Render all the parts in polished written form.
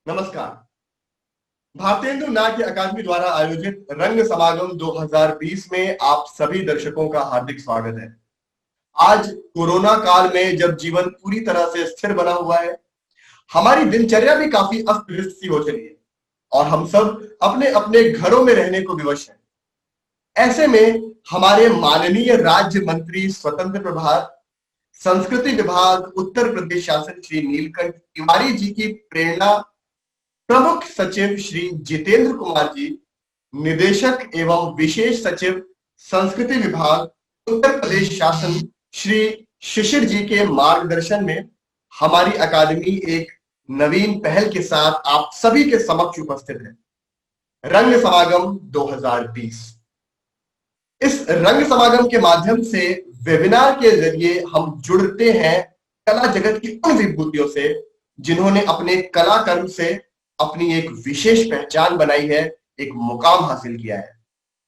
नमस्कार। भारतेंदु नाट्य अकादमी द्वारा आयोजित रंग समागम 2020 में आप सभी दर्शकों का हार्दिक स्वागत है। आज कोरोना काल में जब जीवन पूरी तरह से स्थिर बना हुआ है, हमारी दिनचर्या भी काफी अस्त व्यस्त सी हो चली है और हम सब अपने अपने घरों में रहने को विवश हैं। ऐसे में हमारे माननीय राज्य मंत्री स्वतंत्र प्रभार संस्कृति विभाग उत्तर प्रदेश शासन श्री नीलकंठ तिवारी जी की प्रेरणा प्रमुख सचिव श्री जितेंद्र कुमार जी, निदेशक एवं विशेष सचिव संस्कृति विभाग उत्तर प्रदेश शासन श्री शिशिर जी के मार्गदर्शन में हमारी अकादमी एक नवीन पहल के साथ आप सभी के समक्ष उपस्थित है। रंग समागम 2020। इस रंग समागम के माध्यम से वेबिनार के जरिए हम जुड़ते हैं कला जगत की उन विभूतियों से जिन्होंने अपने कला कर्म से अपनी एक विशेष पहचान बनाई है, एक मुकाम हासिल किया है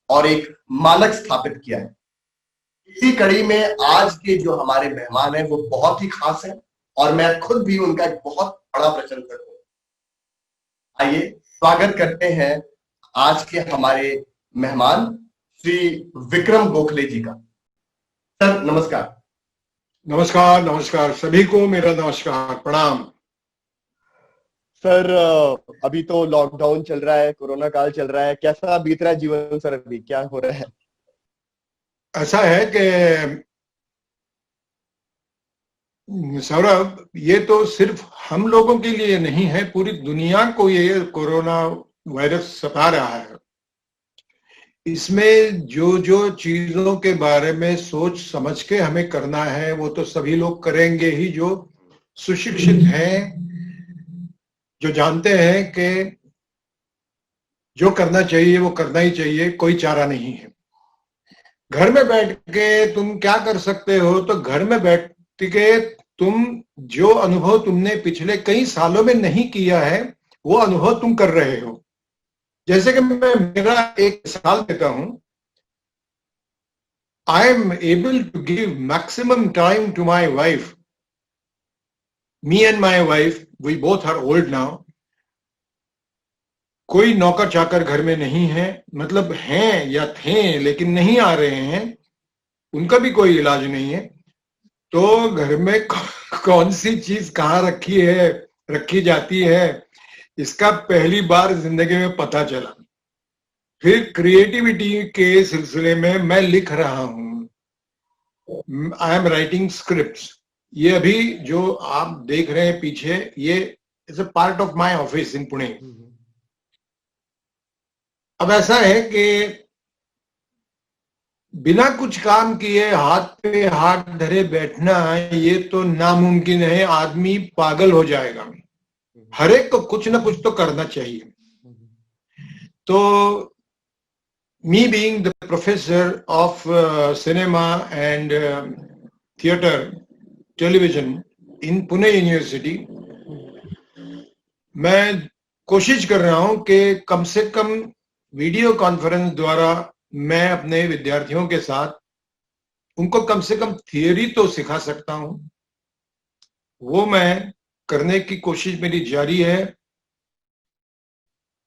और एक मानक स्थापित किया है। इसी कड़ी में आज के जो हमारे मेहमान हैं वो बहुत ही खास हैं और मैं खुद भी उनका एक बहुत बड़ा प्रशंसक हूं। आइए स्वागत करते हैं आज के हमारे मेहमान श्री विक्रम गोखले जी का। सर नमस्कार। नमस्कार। नमस्कार सभी को मेरा नमस्कार, प्रणाम। सर अभी तो लॉकडाउन चल रहा है, कोरोना काल चल रहा है, कैसा बीत रहा है जीवन सर? अभी क्या हो रहा है? ऐसा है कि सौरभ, ये तो सिर्फ हम लोगों के लिए नहीं है, पूरी दुनिया को ये कोरोना वायरस सता रहा है। इसमें जो जो चीजों के बारे में सोच समझ के हमें करना है वो तो सभी लोग करेंगे ही, जो सुशिक्षित हैं, जो जानते हैं कि जो करना चाहिए वो करना ही चाहिए, कोई चारा नहीं है। घर में बैठ के तुम क्या कर सकते हो? तो घर में बैठ के तुम जो अनुभव तुमने पिछले कई सालों में नहीं किया है वो अनुभव तुम कर रहे हो। जैसे कि मैं मेरा एक मिसाल देता हूं। I am able to give maximum time to my wife. Me and my wife, we both are old now. कोई नौकर चाकर घर में नहीं है, मतलब हैं या थे लेकिन नहीं आ रहे हैं, उनका भी कोई इलाज नहीं है। तो घर में कौन सी चीज कहाँ रखी जाती है, इसका पहली बार जिंदगी में पता चला। फिर क्रिएटिविटी के सिलसिले में मैं लिख रहा हूं, आई एम राइटिंग स्क्रिप्ट्स। ये अभी जो आप देख रहे हैं पीछे, ये is a part of my office in Pune. अब ऐसा है कि बिना कुछ काम किए हाथ पे हाथ धरे बैठना ये तो नामुमकिन है, आदमी पागल हो जाएगा। हर एक को कुछ ना कुछ तो करना चाहिए। तो me being the professor of cinema and theatre television in Pune university, मैं कोशिश कर रहा हूं कि कम से कम वीडियो कॉन्फ्रेंस द्वारा मैं अपने विद्यार्थियों के साथ उनको कम से कम थियरी तो सिखा सकता हूं। वो मैं करने की कोशिश मेरी जारी है।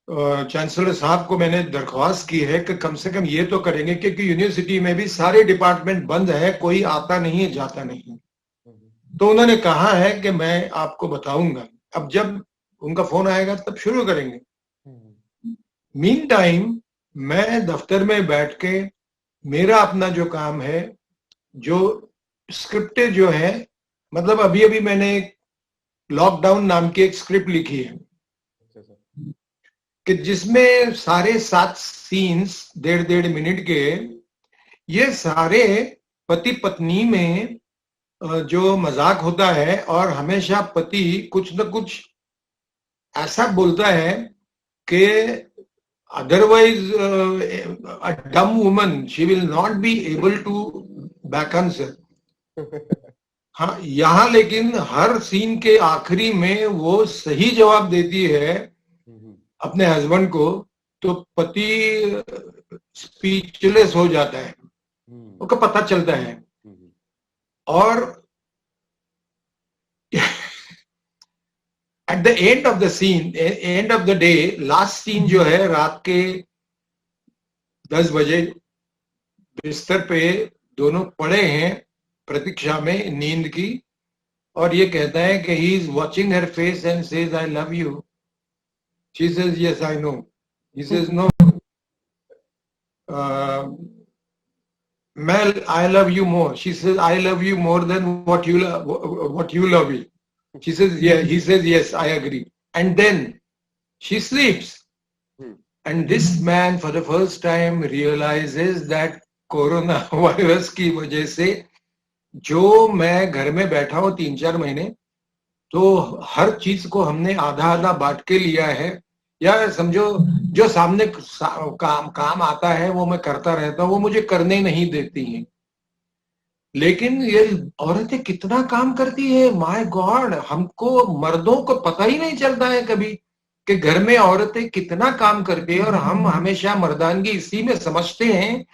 चांसलर साहब को मैंने दरख्वास्त की है कि कम से कम ये तो करेंगे, क्योंकि यूनिवर्सिटी में भी सारे डिपार्टमेंट बंद है, कोई आता नहीं है, जाता नहीं। तो उन्होंने कहा है कि मैं आपको बताऊंगा। अब जब उनका फोन आएगा तब शुरू करेंगे। मीन टाइम मैं दफ्तर में बैठ के मेरा अपना जो काम है, जो स्क्रिप्टें जो है, मतलब अभी अभी मैंने लॉकडाउन नाम की एक स्क्रिप्ट लिखी है कि जिसमें सारे 7 सीन्स 1.5 मिनट के, ये सारे पति पत्नी में जो मजाक होता है और हमेशा पति कुछ न कुछ ऐसा बोलता है कि otherwise a dumb woman, she will not be able to back answer. हाँ, यहाँ लेकिन हर सीन के आखिरी में वो सही जवाब देती है अपने हस्बैंड को, तो पति स्पीचलेस हो जाता है, उसको पता चलता है। और at the end of the scene, end of the day, last scene जो है, रात के 10 बजे बिस्तर पे दोनों पड़े हैं प्रतीक्षा में नींद की, और ये कहता है कि he is watching her face and says I love you. She says yes I know. He says no, Mel, I love you more. She says, I love you more than what you love me. She says, yeah. He says, yes, I agree. And then she sleeps. And this man, for the first time, realizes that corona virus की वजह से जो मैं घर में बैठा हूँ 3-4 महीने, तो हर चीज को हमने आधा आधा बांट के लिया है, या समझो जो सामने काम आता है वो मैं करता रहता हूँ, वो मुझे करने नहीं देती हैं. लेकिन ये औरतें कितना काम करती है, माय गॉड. हमको मर्दों को पता ही नहीं चलता है कभी कि घर में औरतें कितना काम करती है, और हम हमेशा मर्दानगी इसी में समझते हैं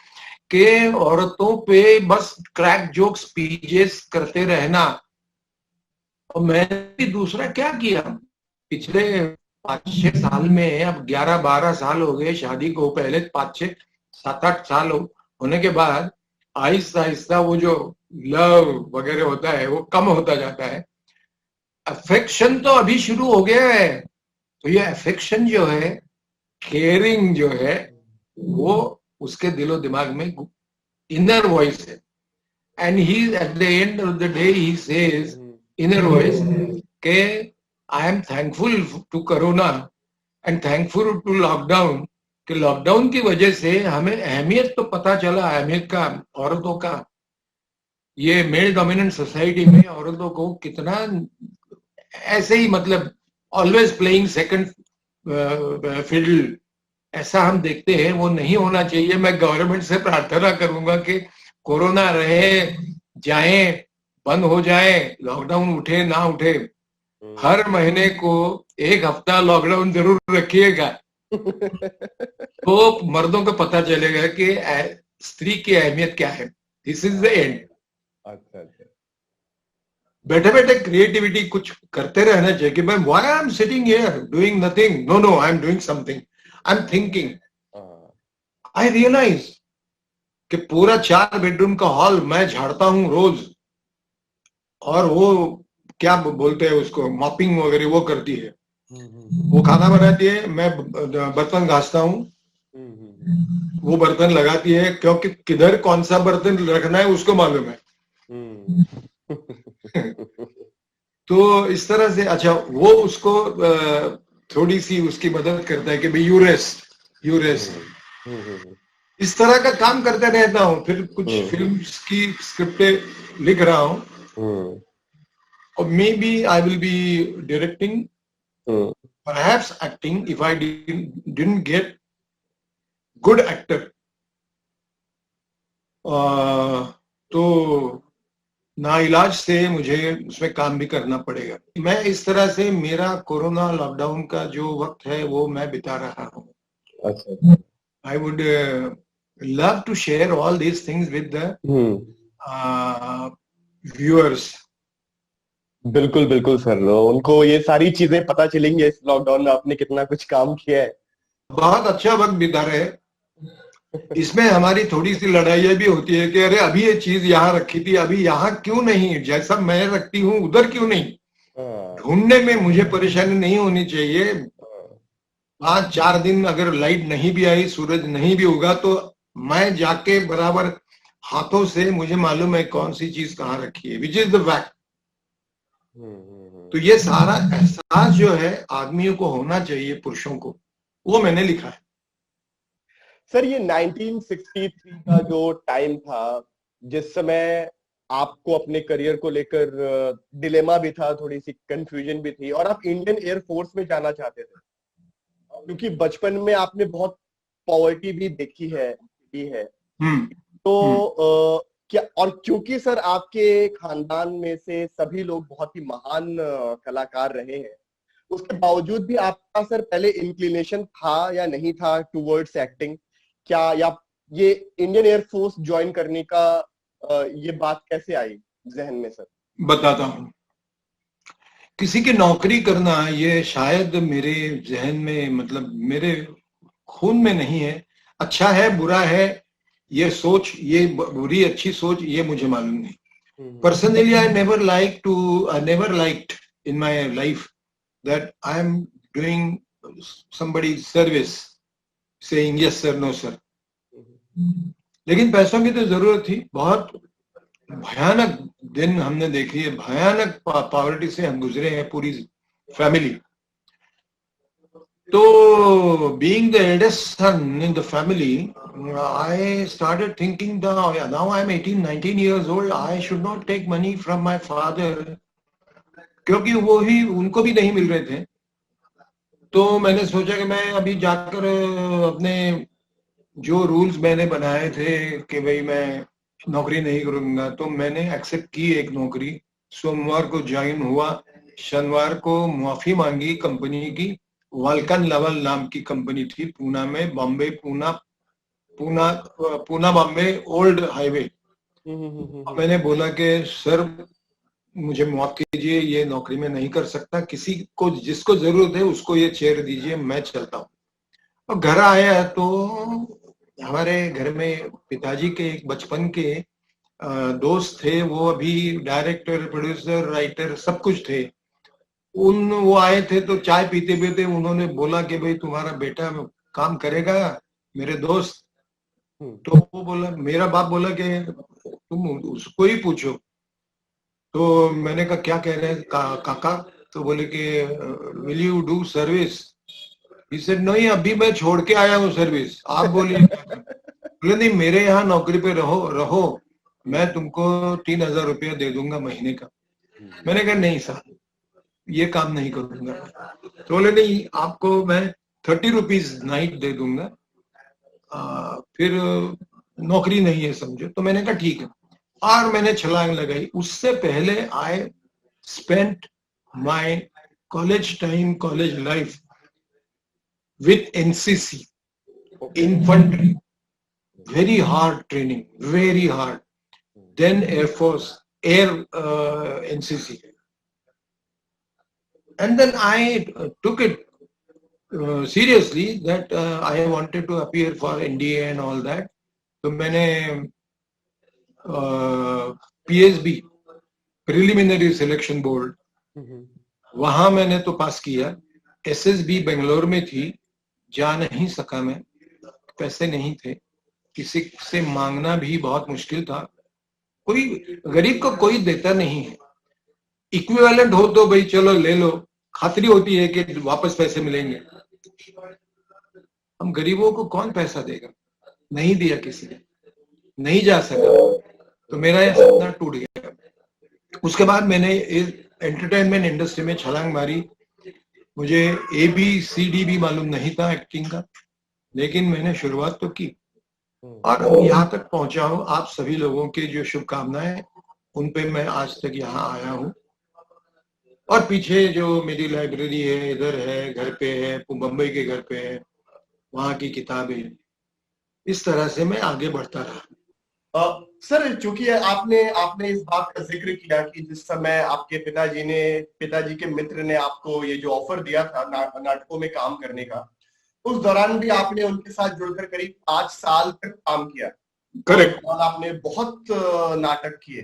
कि औरतों पे बस क्रैक जोक्स पीजेस करते रहना. और मैंने भी दूसरा क्या किया, पिछले 5-6 साल में, अब 11-12 साल हो गए शादी को, पहले 5-6-7-8 साल होने के बाद आहिस्ता आहिस्ता वो जो लव वगैरह होता है वो कम होता जाता है. अफेक्शन तो अभी शुरू हो गया है. तो ये अफेक्शन जो है, केयरिंग जो है, वो उसके दिलो दिमाग में इनर वॉइस है. And he at the end of the day he says, inner voice, के I am thankful to corona and thankful to lockdown, कि लॉकडाउन की वजह से हमें अहमियत तो पता चला, अहमियत का, औरतों का. ये मेल डोमिनेंट सोसाइटी में औरतों को कितना ऐसे ही, मतलब ऑलवेज प्लेइंग सेकंड फिडल, ऐसा हम देखते हैं. वो नहीं होना चाहिए. मैं गवर्नमेंट से प्रार्थना करूंगा कि कोरोना रहे जाए, बंद हो जाए, लॉकडाउन उठे ना उठे, हर महीने को 1 हफ्ता लॉकडाउन जरूर रखिएगा. तो मर्दों को पता चलेगा कि स्त्री की अहमियत क्या है. This is the end. अच्छा. बैठे बैठे क्रिएटिविटी कुछ करते रहना चाहिए कि मैं why I am sitting here doing nothing. No no, I am doing something, I am thinking. I realise कि पूरा 4 बेडरूम का हॉल मैं झाड़ता हूं रोज, और वो क्या बोलते हैं उसको, मॉपिंग वगैरह वो करती है. वो खाना बनाती है, मैं बर्तन घासता हूँ, वो बर्तन लगाती है, क्योंकि किधर कौन सा बर्तन रखना है उसको मालूम है. तो इस तरह से, अच्छा, वो उसको थोड़ी सी उसकी मदद करता है कि भाई यू रेस्ट. इस तरह का काम करते रहता हूँ. फिर कुछ फिल्म्स की स्क्रिप्टें लिख रहा हूँ, और maybe I will be directing, perhaps acting if I didn't get good actor. तो नाइलाज से मुझे उसमें काम भी करना पड़ेगा. मैं इस तरह से मेरा कोरोना लॉकडाउन का जो वक्त है वो मैं बिता रहा हूँ. अच्छा. I would love to share all these things with the viewers. बिल्कुल बिल्कुल सर, उनको ये सारी चीजें पता चलेंगी इस लॉकडाउन में आपने कितना कुछ काम किया है. बहुत अच्छा वक्त बिता रहे. इसमें हमारी थोड़ी सी लड़ाइयाँ भी होती है कि अरे अभी ये चीज यहाँ रखी थी, अभी यहाँ क्यों नहीं, जैसा मैं रखती हूँ उधर क्यों नहीं. ढूंढने में मुझे परेशानी नहीं होनी चाहिए. 5-4 दिन अगर लाइट नहीं भी आई, सूरज नहीं भी उगा, तो मैं जाके बराबर हाथों से मुझे मालूम है कौन सी चीज कहाँ रखी है, विच इज द फैक्ट. तो ये सारा एहसास जो है आदमियों को होना चाहिए, पुरुषों को, वो मैंने लिखा है. सर, ये 1963 का जो टाइम था, जिस समय आपको अपने करियर को लेकर डिलेमा भी था, थोड़ी सी कंफ्यूजन भी थी, और आप इंडियन एयरफोर्स में जाना चाहते थे, क्योंकि बचपन में आपने बहुत पॉवर्टी भी देखी है. तो क्या, और क्योंकि सर आपके खानदान में से सभी लोग बहुत ही महान कलाकार रहे हैं, उसके बावजूद भी आपका सर पहले इंक्लिनेशन था या नहीं था टुवर्ड्स एक्टिंग, क्या, या ये इंडियन एयरफोर्स ज्वाइन करने का ये बात कैसे आई जहन में सर? बताता हूँ. किसी की नौकरी करना ये शायद मेरे जहन में, मतलब मेरे खून में नहीं है। अच्छा है बुरा है, ये सोच, ये बुरी अच्छी सोच, ये मुझे मालूम नहीं। Personally I never liked in my life that I am doing somebody service saying yes sir no sir. लेकिन पैसों की तो जरूरत थी। बहुत भयानक दिन हमने देखी है, भयानक पॉवर्टी से हम गुजरे हैं पूरी फैमिली। तो being the eldest son in the family, I started thinking now I'm 18, 19 years old. I should not take money from my father, क्योंकि वो ही उनको भी नहीं मिल रहे थे। तो मैंने सोचा कि मैं अभी जाकर अपने जो रूल्स मैंने बनाए थे कि भाई मैं नौकरी नहीं करूंगा, तो मैंने एक्सेप्ट की एक नौकरी। सोमवार को ज्वाइन हुआ, शनिवार को माफी मांगी कंपनी की। वाल्कन लेवल नाम की कंपनी थी पूना में, बॉम्बे पूना बॉम्बे ओल्ड हाईवे। मैंने बोला कि सर मुझे माफ कीजिए, ये नौकरी में नहीं कर सकता, किसी को जिसको जरूरत है उसको ये चेयर दीजिए, मैं चलता हूँ। और घर आया तो हमारे घर में पिताजी के एक बचपन के दोस्त थे, वो अभी डायरेक्टर, प्रोड्यूसर, राइटर सब कुछ थे। वो आए थे तो चाय पीते पीते उन्होंने बोला कि भाई तुम्हारा बेटा काम करेगा मेरे दोस्त। तो वो बोला, मेरा बाप बोला कि तुम उसको ही पूछो। तो मैंने कहा क्या कह रहे हैं काका? तो बोले कि will you do service? He said नहीं, अभी मैं छोड़ के आया हूँ सर्विस, आप बोलिए। बोले नहीं, मेरे यहाँ नौकरी पे रहो, मैं तुमको 3,000 रुपया दे दूंगा महीने का। मैंने कहा नहीं साहब, ये काम नहीं करूंगा। तो बोले नहीं, आपको मैं 30 रुपीज नाइट दे दूंगा, फिर नौकरी नहीं है समझो। तो मैंने कहा ठीक है, और मैंने छलांग लगाई। उससे पहले I spent my college time, college life with NCC, infantry, very hard training, very hard. Then Air Force, NCC. And then I took it seriously that I wanted to appear for NDA and all that. तो मैंने PSB, preliminary selection board, वहां मैंने तो पास किया। SSB Bangalore में थी, जा नहीं सका मैं, पैसे नहीं थे, किसी से मांगना भी बहुत मुश्किल था, कोई गरीब को कोई देता नहीं है। इक्विवेलेंट हो तो भाई चलो ले लो, खातरी होती है कि वापस पैसे मिलेंगे। हम गरीबों को कौन पैसा देगा? नहीं दिया किसी ने, नहीं जा सका, तो मेरा ये सपना टूट गया। उसके बाद मैंने एंटरटेनमेंट इंडस्ट्री में छलांग मारी। मुझे ABCD भी मालूम नहीं था एक्टिंग का, लेकिन मैंने शुरुआत तो की और यहाँ तक पहुंचा हूँ। आप सभी लोगों के जो शुभकामनाएं, उन पे मैं आज तक यहाँ आया हूँ। और पीछे जो मेरी लाइब्रेरी है, इधर है, घर पे है, मुंबई के घर पे है, वहाँ की किताबें, इस तरह से मैं आगे बढ़ता रहा। सर, चूंकि आपने इस बात का जिक्र किया कि जिस समय आपके पिताजी के मित्र ने आपको ये जो ऑफर दिया था नाटकों में काम करने का, उस दौरान भी आपने उनके साथ जुड़कर करीब 5 साल तक काम किया। करेक्ट। और आपने बहुत नाटक किए।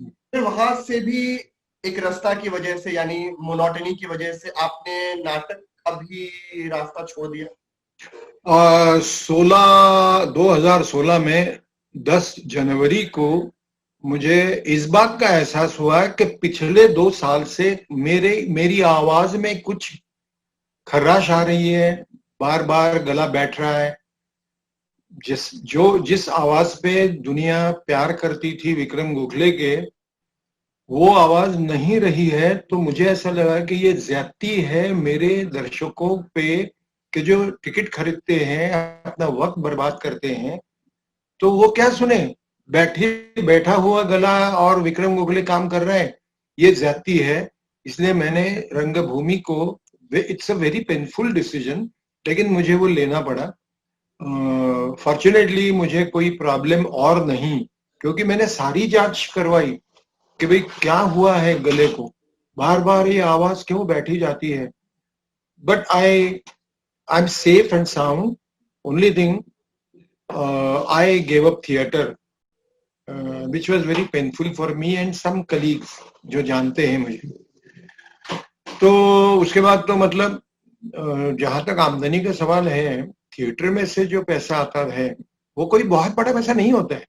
फिर वहां से भी एक रास्ता की वजह से, यानी मोनोटनी की वजह से, आपने नाटक का भी रास्ता छोड़ दिया। 2016 में 10 जनवरी को मुझे इस बात का एहसास हुआ कि पिछले 2 साल से मेरी आवाज में कुछ खर्राश आ रही है, बार बार गला बैठ रहा है। जिस आवाज पे दुनिया प्यार करती थी विक्रम गोखले के, वो आवाज नहीं रही है। तो मुझे ऐसा लगा कि ये ज्यादती है मेरे दर्शकों पे, कि जो टिकट खरीदते हैं, अपना वक्त बर्बाद करते हैं, तो वो क्या सुने, बैठा हुआ गला और विक्रम गोखले काम कर रहे हैं, ये ज्यादती है। इसलिए मैंने रंगभूमि को, it's a very painful decision, लेकिन मुझे वो लेना पड़ा। फॉर्चुनेटली मुझे कोई प्रॉब्लम और नहीं, क्योंकि मैंने सारी जांच करवाई कि भाई क्या हुआ है गले को। बार बार ये आवाज क्यों बैठी जाती है? But I am safe and sound. Only thing, I gave up theater, which was very painful for me and some colleagues जो जानते हैं मुझे. तो उसके बाद तो मतलब जहां तक आमदनी का सवाल है, थिएटर में से जो पैसा आता है वो कोई बहुत बड़ा पैसा नहीं होता है.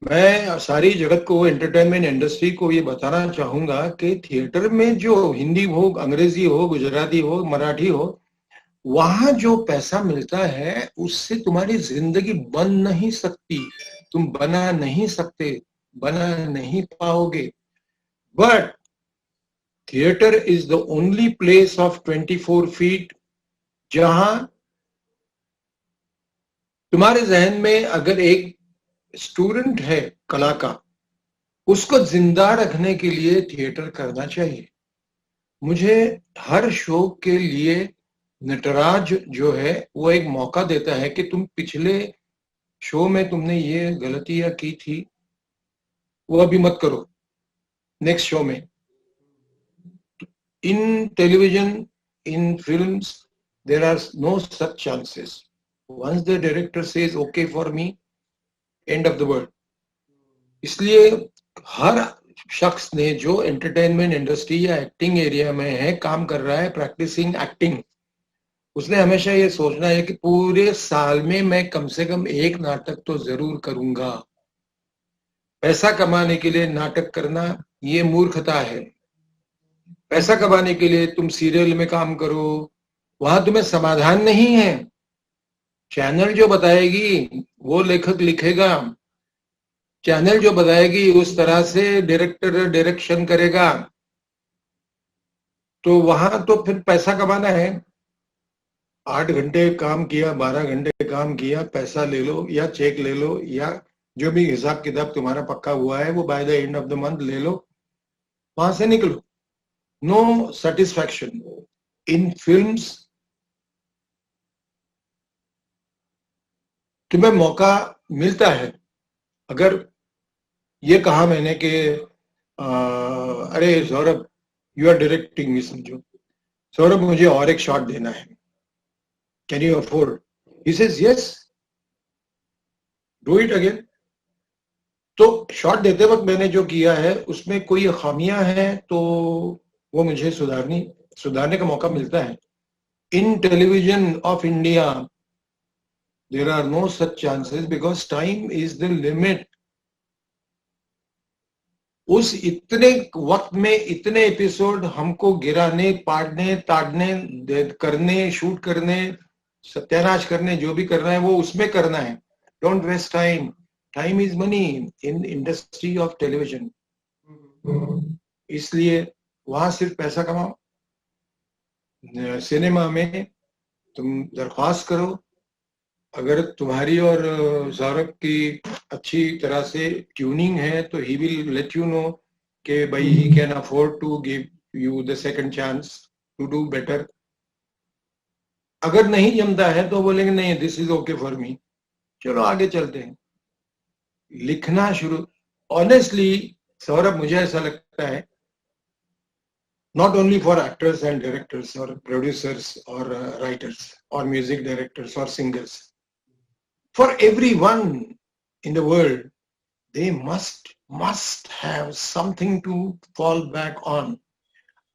मैं सारी जगत को, एंटरटेनमेंट इंडस्ट्री को ये बताना चाहूंगा कि थिएटर में जो हिंदी हो, अंग्रेजी हो, गुजराती हो, मराठी हो, वहां जो पैसा मिलता है उससे तुम्हारी जिंदगी बन नहीं सकती, तुम बना नहीं सकते, बना नहीं पाओगे. But theatre is the only place of 24 feet जहां तुम्हारे जहन में अगर एक स्टूडेंट है कला का, उसको जिंदा रखने के लिए थिएटर करना चाहिए. मुझे हर शो के लिए नटराज जो है वो एक मौका देता है कि तुम पिछले शो में तुमने ये गलतियां की थी, वो अभी मत करो नेक्स्ट शो में. In television, in films, there are no such chances. Once the director says okay for me, end of the world. इसलिए हर शख्स ने जो एंटरटेनमेंट इंडस्ट्री या एक्टिंग एरिया में है, काम कर रहा है, प्रैक्टिसिंग एक्टिंग, उसने हमेशा ये सोचना है कि पूरे साल में मैं कम से कम एक नाटक तो जरूर करूंगा. पैसा कमाने के लिए नाटक करना ये मूर्खता है. पैसा कमाने के लिए तुम सीरियल में काम करो, वहां तुम्हें समाधान नहीं है. चैनल जो बताएगी वो लेखक लिखेगा, चैनल जो बताएगी उस तरह से डायरेक्टर डायरेक्शन करेगा. तो वहां तो फिर पैसा कमाना है. 8 घंटे काम किया, 12 घंटे काम किया, पैसा ले लो या चेक ले लो या जो भी हिसाब किताब तुम्हारा पक्का हुआ है वो by the end of the month ले लो, वहां से निकलो. No satisfaction. इन फिल्म्स तुम्हें मौका मिलता है. अगर ये कहा मैंने कि अरे सौरभ, यू आर डायरेक्टिंग, समझो सौरभ मुझे और एक शॉट देना है, can you afford? He says yes, do it again. तो शॉट देते वक्त मैंने जो किया है उसमें कोई खामियां हैं तो वो मुझे सुधारने का मौका मिलता है. In television of India there are no such chances because time is the limit. उस इतने वक्त में इतने एपिसोड हमको गिराने, पाड़ने, ताड़ने, करने, शूट करने, सत्यानाश करने, जो भी करना है वो उसमें करना है. Don't waste time. Time is money in industry of television. इसलिए वहां सिर्फ पैसा कमाओ. सिनेमा में तुम दरख्वास्त करो, अगर तुम्हारी और सौरभ की अच्छी तरह से ट्यूनिंग है तो he will let you know कि भाई he can afford to give you the second chance to do better. अगर नहीं जमता है तो बोलेंगे नहीं, this is okay for me, चलो आगे चलते हैं. लिखना शुरू. ऑनेस्टली सौरभ, मुझे ऐसा लगता है, not only for actors and directors or producers or writers or music directors or singers, for everyone in the world, they must have something to fall back on.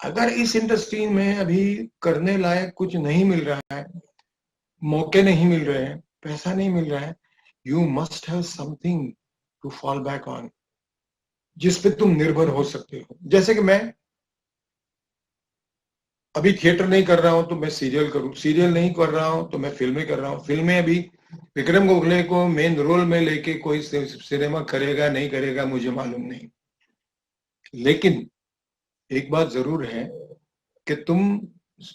अगर इस इंडस्ट्री में अभी करने लायक कुछ नहीं मिल रहा है, मौके नहीं मिल रहे हैं, पैसा नहीं मिल रहा है, you must have something to fall back on, जिस पे तुम निर्भर हो सकते हो. जैसे कि मैं अभी थिएटर नहीं कर रहा हूं तो मैं सीरियल करूं, सीरियल नहीं कर रहा हूं तो मैं फिल्में कर रहा हूं. फिल्में अभी विक्रम गोखले को मेन रोल में लेके कोई सिनेमा करेगा नहीं करेगा मुझे मालूम नहीं. लेकिन एक बात जरूर है कि तुम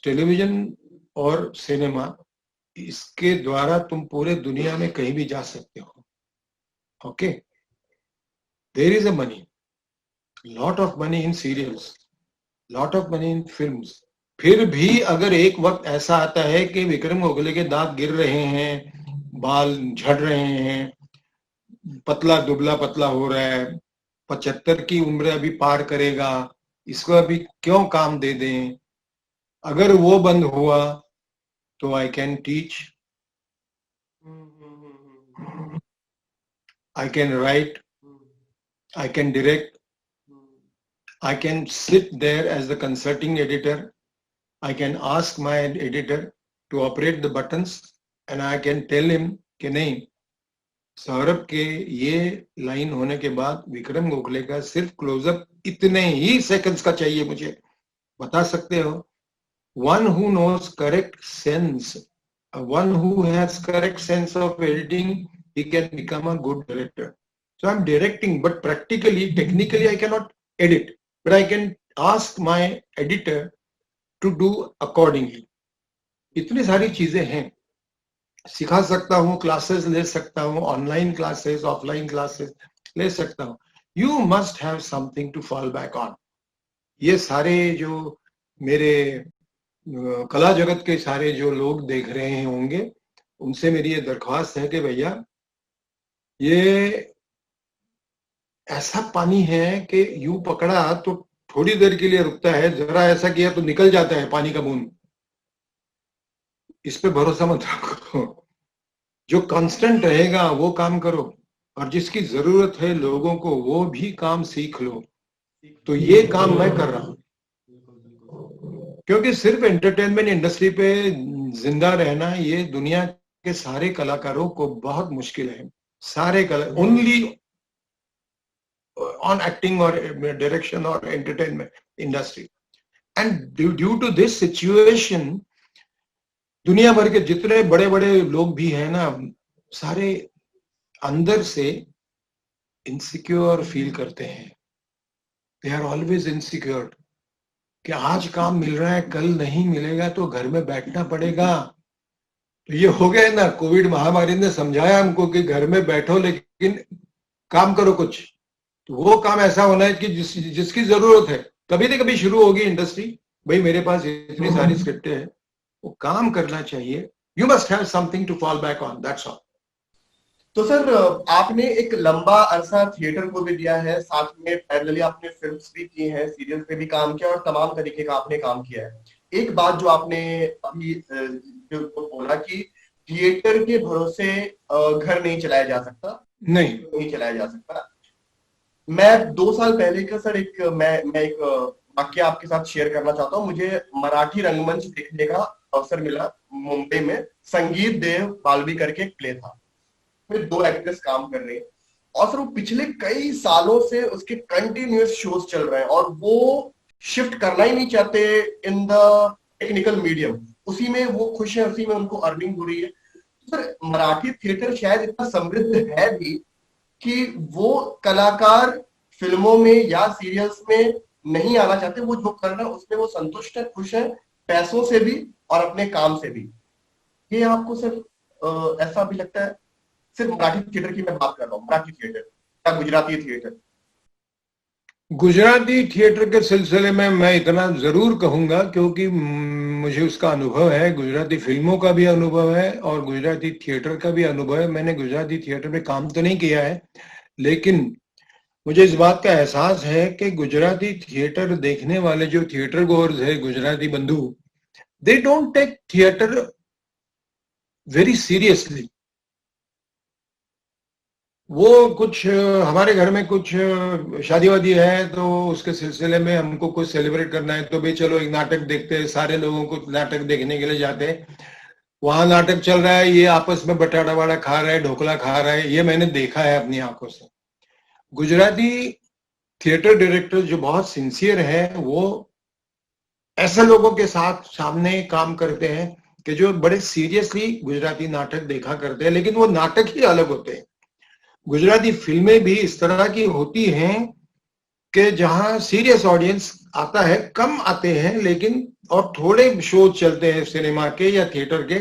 टेलीविजन और सिनेमा, इसके द्वारा तुम पूरे दुनिया में कहीं भी जा सकते हो. Okay, there is a money, lot of money in serials, lot of money in films. फिर भी अगर एक वक्त ऐसा आता है कि विक्रम गोखले के दांत गिर रहे हैं, बाल झड़ रहे हैं, पतला दुबला पतला हो रहा है, 75 की उम्र अभी पार करेगा, इसको अभी क्यों काम दे दें। अगर वो बंद हुआ तो I can teach, I can write, I can direct, I can sit there as the consulting editor. I can ask my editor to operate the buttons and I can tell him कि नहीं, सौरभ के ये line होने के बाद विक्रम गोखले का सिर्फ close up इतने ही सेकंड्स का चाहिए, मुझे बता सकते हो। One who knows correct sense, one who has correct sense of editing, he can become a good director. So I'm directing, but practically, technically I cannot edit. But I can ask my editor to do accordingly. इतनी सारी चीजें हैं, सिखा सकता हूँ, classes ले सकता हूँ, ऑनलाइन क्लासेस, ऑफलाइन क्लासेस ले सकता हूँ। You must have something to fall back on. ये सारे जो मेरे कला जगत के सारे जो लोग देख रहे होंगे, उनसे मेरी ये दरख्वास्त है कि भैया ये ऐसा पानी है कि यूं पकड़ा तो थोड़ी देर के लिए रुकता है, जरा ऐसा किया तो निकल जाता है पानी का बूंद। इस पे भरोसा मत रखो, जो कांस्टेंट रहेगा वो काम करो, और जिसकी जरूरत है लोगों को वो भी काम सीख लो। तो ये काम मैं कर रहा हूं, क्योंकि सिर्फ एंटरटेनमेंट इंडस्ट्री पे जिंदा रहना ये दुनिया के सारे कलाकारों को बहुत मुश्किल है। सारे कला only on acting or direction or entertainment industry, and due to this situation दुनिया भर के जितने बड़े बड़े लोग भी हैं ना, सारे अंदर से इनसिक्योर फील करते हैं। दे आर ऑलवेज इनसिक्योर कि आज काम मिल रहा है, कल नहीं मिलेगा तो घर में बैठना पड़ेगा। तो ये हो गया ना, कोविड महामारी ने समझाया हमको कि घर में बैठो लेकिन काम करो कुछ। तो वो काम ऐसा होना है कि जिसकी जरूरत है, कभी ना कभी शुरू होगी इंडस्ट्री। भाई मेरे पास इतनी सारी स्क्रिप्टें हैं, वो काम करना चाहिए। You must have something to fall back on, that's all. तो सर, आपने एक लंबा अरसा थिएटर को भी दिया है, साथ में पैरेलली आपने फिल्म्स भी की हैं, सीरियल पे भी काम किया और तमाम तरीके का आपने काम किया है। एक बात जो आपने अभी जो बोला कि थिएटर के भरोसे घर नहीं चलाया जा सकता, नहीं चलाया जा सकता। मैं 2 साल पहले का सर मैं एक वाक्य आपके साथ शेयर करना चाहता हूँ। मुझे मराठी रंगमंच देखने का अवसर मिला मुंबई में। संगीत देव बालवी करके एक प्ले था, में 2 एक्ट्रेस काम कर रही है और सर वो पिछले कई सालों से उसके कंटिन्यूअस शोज चल रहे हैं और वो शिफ्ट करना ही नहीं चाहते इन द टेक्निकल मीडियम। उसी में वो खुश है, उसी में उनको अर्निंग हो रही है। तो सर मराठी थिएटर शायद इतना समृद्ध है भी कि वो कलाकार फिल्मों में या सीरियल्स में नहीं आना चाहते। वो जो कर रहे हैं उसमें वो संतुष्ट है, खुश है, पैसों से भी और अपने काम से भी। ये आपको सर ऐसा भी लगता है? सिर्फ मराठी थिएटर की मैं बात कर रहा हूँ, मराठी थिएटर या गुजराती थिएटर। गुजराती थिएटर के सिलसिले में मैं इतना जरूर कहूंगा, क्योंकि मुझे उसका अनुभव है, गुजराती फिल्मों का भी अनुभव है और गुजराती थिएटर का भी अनुभव है। मैंने गुजराती थिएटर में काम तो नहीं किया है, लेकिन मुझे इस बात का एहसास है कि गुजराती थिएटर देखने वाले जो थिएटर गोअर्स है, गुजराती बंधु, they don't take theatre very seriously. वो कुछ हमारे घर में कुछ शादी वादी है तो उसके सिलसिले में हमको कुछ सेलिब्रेट करना है तो भाई चलो एक नाटक देखते हैं, सारे लोगों को नाटक देखने के लिए जाते हैं। वहां नाटक चल रहा है, ये आपस में बटाटा वाड़ा खा रहा है, ढोकला खा रहा है, ये मैंने देखा है अपनी आंखों से। गुजराती थिएटर डायरेक्टर जो बहुत सिंसियर है, वो ऐसे लोगों के साथ सामने काम करते हैं कि जो बड़े सीरियसली गुजराती नाटक देखा करते हैं, लेकिन वो नाटक ही अलग होते हैं। गुजराती फिल्में भी इस तरह की होती हैं कि जहां सीरियस ऑडियंस आता है, कम आते हैं लेकिन, और थोड़े शो चलते हैं सिनेमा के या थिएटर के,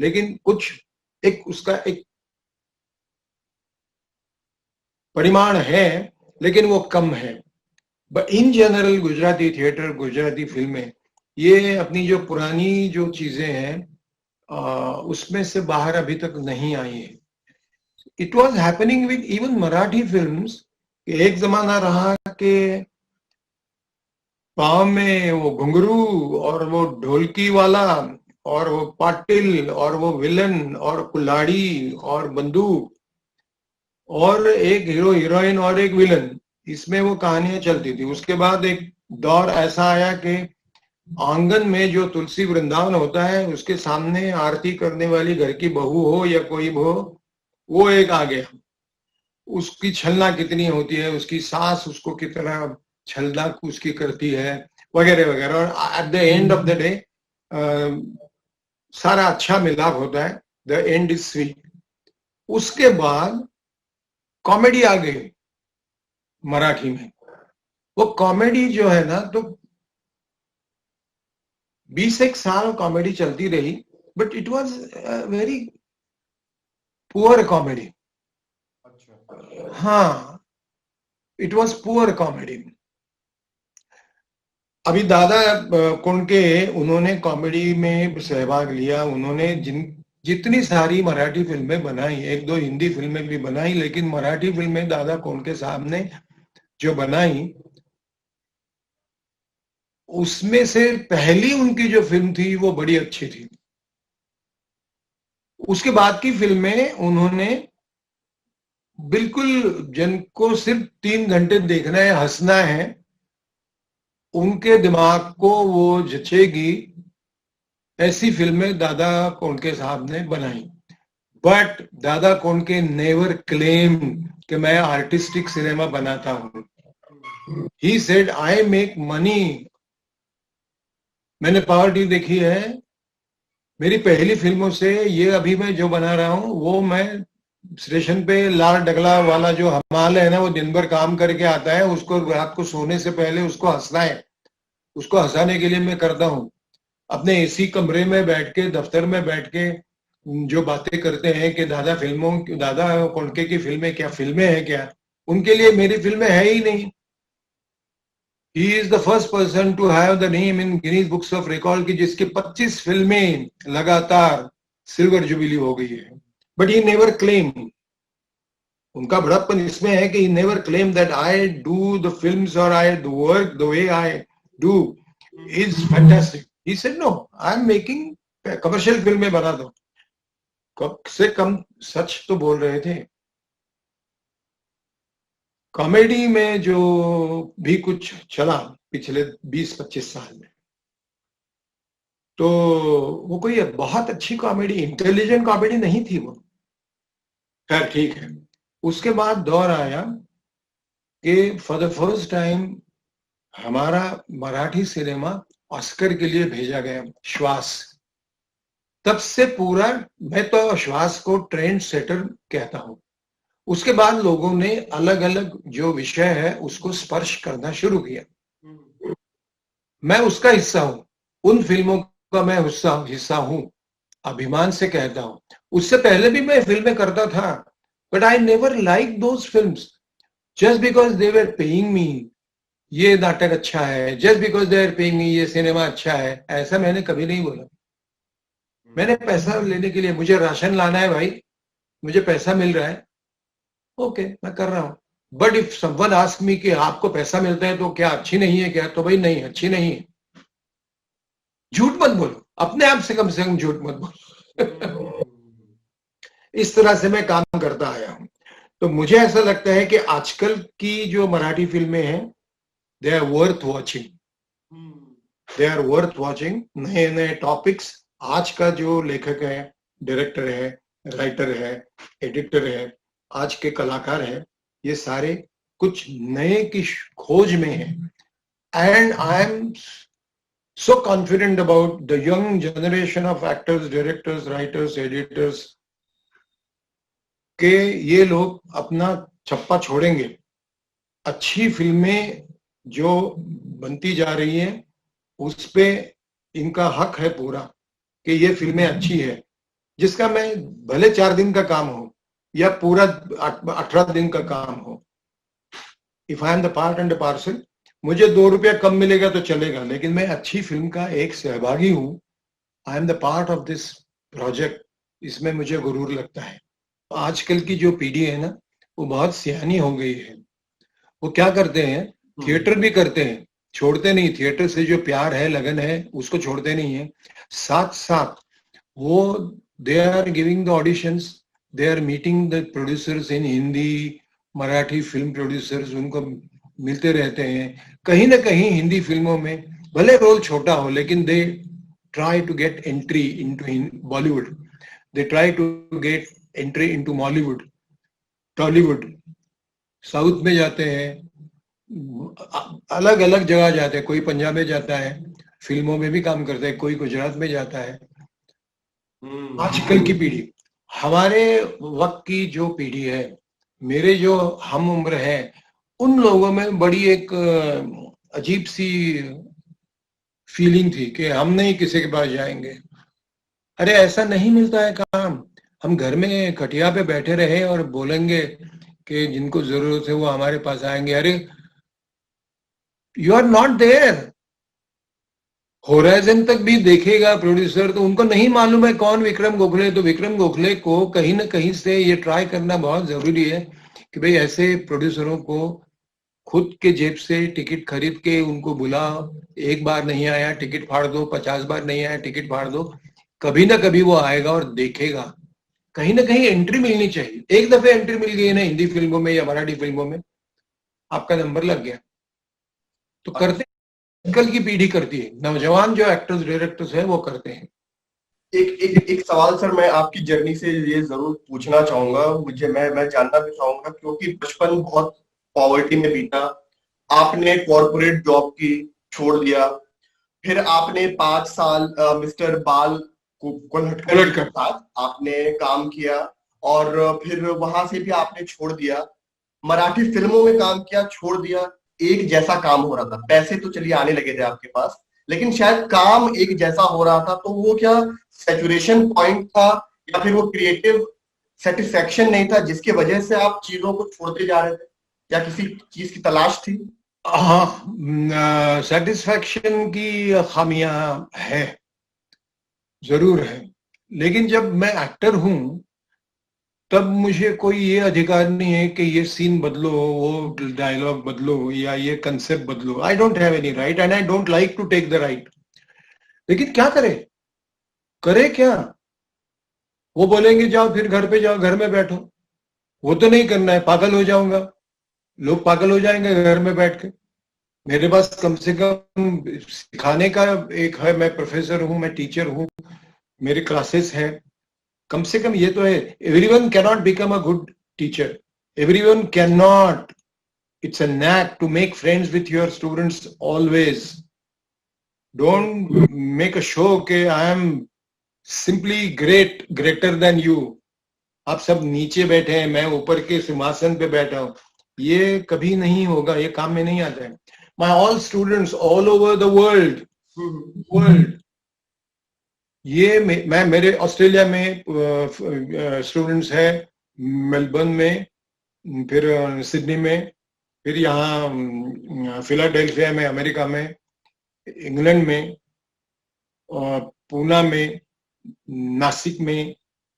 लेकिन कुछ एक उसका एक परिमाण है लेकिन वो कम है। But in general Gujarati theatre, Gujarati फिल्में, ये अपनी जो पुरानी जो चीजें हैं उसमें से बाहर अभी तक नहीं आई है। It was happening with even Marathi films कि एक जमाना रहा कि पाँव में वो घुंघरू और वो ढोलकी वाला और वो पाटिल और वो विलन और कुल्हाड़ी और बंदूक और एक हीरो हीरोइन और एक विलन, इसमें वो कहानियां चलती थी। उसके बाद एक दौर ऐसा आया कि आंगन में जो तुलसी वृंदावन होता है उसके सामने आरती करने वाली घर की बहू हो या कोई हो, वो एक आ गया। उसकी छलना कितनी होती है, उसकी सास उसको कितना छलना उसकी करती है, वगैरह वगैरह। और at the end of the day सारा अच्छा मिलाप होता है, द एंड इज स्वीट। उसके बाद कॉमेडी आ गई मराठी में। वो कॉमेडी जो है ना, तो 20 साल कॉमेडी चलती रही, but it was very poor comedy. हाँ, इट वाज पुअर कॉमेडी। अभी दादा कोंडके उन्होंने कॉमेडी में सहभाग लिया। उन्होंने जितनी सारी मराठी फिल्में बनाई, एक दो हिंदी फिल्में भी बनाई, लेकिन मराठी फिल्में दादा कोंडके साहब ने जो बनाई, उसमें से पहली उनकी जो फिल्म थी वो बड़ी अच्छी थी। उसके बाद की फिल्में उन्होंने बिल्कुल जिनको सिर्फ 3 घंटे देखना है, हंसना है, उनके दिमाग को वो जचेगी, ऐसी फिल्में दादा कोंडके साहब ने बनाई। But Dada Kondke never claim कि मैं आर्टिस्टिक सिनेमा बनाता हूं। He said I make money. मैंने पावर टी देखी है, मेरी पहली फिल्मों से ये अभी मैं जो बना रहा हूं वो मैं स्टेशन पे लाल डगला वाला जो हमाल है ना, वो दिन भर काम करके आता है, उसको रात को सोने से पहले उसको हंसना है, उसको हंसाने के लिए मैं करता हूँ। अपने एसी कमरे में बैठ के, दफ्तर में बैठ के जो बातें करते हैं कि दादा कोंडके की फिल्में क्या फिल्में हैं क्या, उनके लिए मेरी फिल्में है ही नहीं। He is the first person to have the name in Guinness Books of Record की जिसकी 25 फिल्में लगातार सिल्वर जुबिली हो गई है। बट he never claim, उनका बड़प्पन इसमें है कि he never claim that I do the films or I do work the way I do is fantastic. He said no, I am making commercial फिल्में बना दो। कम से कम सच तो बोल रहे थे। कॉमेडी में जो भी कुछ चला पिछले 20-25 साल में, तो वो कोई बहुत अच्छी कॉमेडी, इंटेलिजेंट कॉमेडी नहीं थी वो। खैर ठीक है। उसके बाद दौर आया कि फॉर द फर्स्ट टाइम हमारा मराठी सिनेमा ऑस्कर के लिए भेजा गया, श्वास। तब से पूरा, मैं तो श्वास को ट्रेंड सेटर कहता हूं। उसके बाद लोगों ने अलग अलग जो विषय है उसको स्पर्श करना शुरू किया। मैं उसका हिस्सा हूं, उन फिल्मों का मैं हिस्सा हूं, अभिमान से कहता हूं। उससे पहले भी मैं फिल्में करता था, but I never like those films just because they were paying me, ये नाटक अच्छा है, just because they are paying me, ये सिनेमा अच्छा है, ऐसा मैंने कभी नहीं बोला। मैंने पैसा लेने के लिए, मुझे राशन लाना है भाई, मुझे पैसा मिल रहा है, ओके मैं कर रहा हूं। But if someone ask me कि आपको पैसा मिलता है तो क्या अच्छी नहीं है क्या, तो भाई नहीं, अच्छी नहीं है। झूठ मत बोलो, अपने आप से कम झूठ मत बोलो। इस तरह से मैं काम करता आया हूं। तो मुझे ऐसा लगता है कि आजकल की जो मराठी फिल्में हैं, they are worth watching, they are worth watching. नए नए टॉपिक्स, आज का जो लेखक है, डायरेक्टर है, राइटर है, एडिटर है, आज के कलाकार हैं, ये सारे कुछ नए की खोज में हैं। And I am so confident about the young generation of actors, directors, writers, editors के ये लोग अपना छप्पा छोड़ेंगे। अच्छी फिल्में जो बनती जा रही हैं उस पे इनका हक है पूरा कि ये फिल्में अच्छी है, जिसका मैं भले 4 दिन का काम हो या पूरा 18 दिन का काम हो, if I am the part and parcel, मुझे 2 रुपया कम मिलेगा तो चलेगा, लेकिन मैं अच्छी फिल्म का एक सहभागी हूं। I am the part of this project, इसमें मुझे गुरूर लगता है। आजकल की जो पीढ़ी है ना, वो बहुत सियानी हो गई है। वो क्या करते हैं, थिएटर भी करते हैं, छोड़ते नहीं, थिएटर से जो प्यार है, लगन है, उसको छोड़ते नहीं है। साथ साथ वो they are giving the auditions, they are meeting the producers in Hindi, Marathi film producers, उनको मिलते रहते हैं। कहीं ना कहीं हिंदी फिल्मों में भले रोल छोटा हो, लेकिन they try to get entry into Bollywood, they try to get entry into Mollywood, Tollywood, south में जाते हैं, अलग अलग जगह जाते हैं। कोई पंजाब में जाता है, फिल्मों में भी काम करता है, कोई गुजरात में जाता है। आजकल की पीढ़ी, हमारे वक्त की जो पीढ़ी है, मेरे जो हम उम्र है, उन लोगों में बड़ी एक अजीब सी फीलिंग थी कि हम नहीं किसी के पास जाएंगे। अरे ऐसा नहीं मिलता है काम। हम घर में खटिया पे बैठे रहे और बोलेंगे कि जिनको जरूरत है वो हमारे पास आएंगे। अरे you are not there. Horizon तक भी देखेगा प्रोड्यूसर तो उनको नहीं मालूम है कौन विक्रम गोखले। तो विक्रम गोखले को कहीं ना कहीं से ये ट्राई करना बहुत जरूरी है कि भाई ऐसे प्रोड्यूसरों को खुद के जेब से टिकट खरीद के उनको बुलाओ। एक बार नहीं आया टिकट फाड़ दो, 50 बार नहीं आया टिकट फाड़ दो, कभी ना कभी वो आएगा और देखेगा। कहीं ना कहीं एंट्री मिलनी चाहिए। एक दफे एंट्री मिल गई ना हिंदी फिल्मों में या मराठी फिल्मों में, आपका नंबर लग गया। तो करते, कल की पीढ़ी करती है, नौजवान जो एक्टर्स डायरेक्टर्स है वो करते हैं। एक सवाल सर मैं आपकी जर्नी से ये जरूर पूछना चाहूंगा, मुझे मैं जानना भी चाहूंगा, क्योंकि बचपन बहुत पॉवर्टी में बीता। आपने कॉर्पोरेट जॉब की छोड़ दिया, फिर आपने 5 साल मिस्टर बाल कोल्हटकर के साथ आपने काम किया, और फिर वहां से भी आपने छोड़ दिया। मराठी फिल्मों में काम किया, छोड़ दिया। एक जैसा काम हो रहा था, पैसे तो चलिए आने लगे थे आपके पास, लेकिन शायद काम एक जैसा हो रहा था। तो वो क्या सैचुरेशन पॉइंट था, या फिर वो क्रिएटिव सेटिस्फेक्शन नहीं था जिसकी वजह से आप चीजों को छोड़ते जा रहे थे, या किसी चीज की तलाश थी? हाँ, सेटिस्फेक्शन की खामियां है, जरूर है। लेकिन जब मैं एक्टर हूं तब मुझे कोई ये अधिकार नहीं है कि ये सीन बदलो, वो डायलॉग बदलो, या ये कंसेप्ट बदलो। I don't have any right and I don't like to take the right. लेकिन क्या करे, करे क्या? वो बोलेंगे जाओ, फिर घर पे जाओ, घर में बैठो। वो तो नहीं करना है, पागल हो जाऊंगा, लोग पागल हो जाएंगे घर में बैठ के। मेरे पास कम से कम सिखाने का एक है, मैं प्रोफेसर हूं, मैं टीचर हूं, मेरे क्लासेस है, कम से कम ये तो है। Everyone can not become a good teacher, everyone can not. It's a knack to make friends with your students always. Don't make a show के I am simply greater than you. आप सब नीचे बैठे हैं, मैं ऊपर के सिंहासन पे बैठा हूं, ये कभी नहीं होगा, ये काम में नहीं आता है। My all students all over the world, ये मैं मेरे ऑस्ट्रेलिया में स्टूडेंट्स है, मेलबर्न में, फिर सिडनी में, फिर यहाँ फिलाडेल्फिया में अमेरिका में, इंग्लैंड में, पूना में, नासिक में,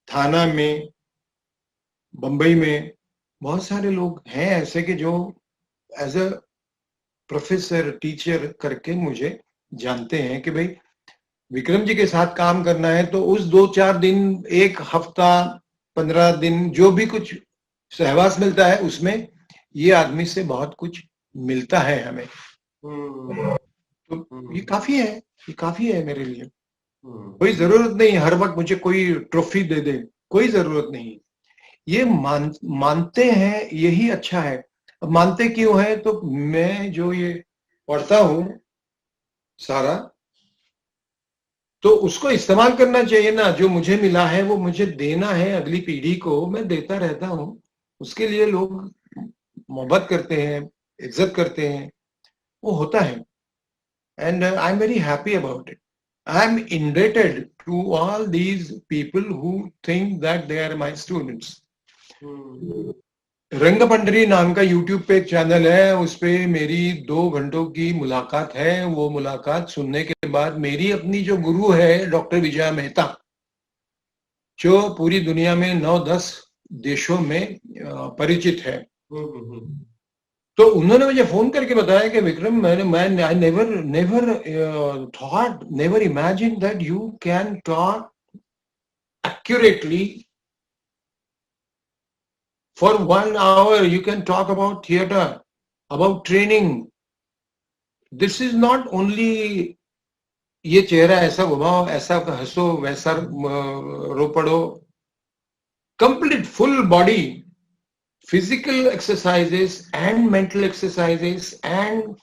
थाना में, बंबई में। बहुत सारे लोग हैं ऐसे कि जो एज अ प्रोफेसर टीचर करके मुझे जानते हैं कि भाई विक्रम जी के साथ काम करना है तो उस 2-4 दिन, एक हफ्ता, 15 दिन, जो भी कुछ सहवास मिलता है उसमें ये आदमी से बहुत कुछ मिलता है हमें। तो ये काफी है, ये काफी है मेरे लिए। कोई जरूरत नहीं हर वक्त मुझे कोई ट्रॉफी दे दे, कोई जरूरत नहीं। ये मानते हैं, यही अच्छा है। अब मानते क्यों है? तो मैं जो ये पढ़ता हूं सारा, तो उसको इस्तेमाल करना चाहिए ना। जो मुझे मिला है वो मुझे देना है, अगली पीढ़ी को मैं देता रहता हूं। उसके लिए लोग मोहब्बत करते हैं, इज्जत करते हैं, वो होता है। And I am very happy about it. I am indebted to all these people who think that they are my students. Rang Pandhari नाम का यूट्यूब पे एक चैनल है, उस पे मेरी 2 घंटों की मुलाकात है। वो मुलाकात सुनने के बाद मेरी अपनी जो गुरु है डॉक्टर विजया मेहता, जो पूरी दुनिया में 9-10 देशों में परिचित है, तो उन्होंने मुझे फोन करके बताया कि विक्रम, मैं I never never thought, never imagine that you can talk accurately for 1 hour. You can talk about theater, about training. This is not only ये चेहरा ऐसा घुमाओ, ऐसा हंसो, वैसा रो पड़ो. Complete full body physical exercises and mental exercises and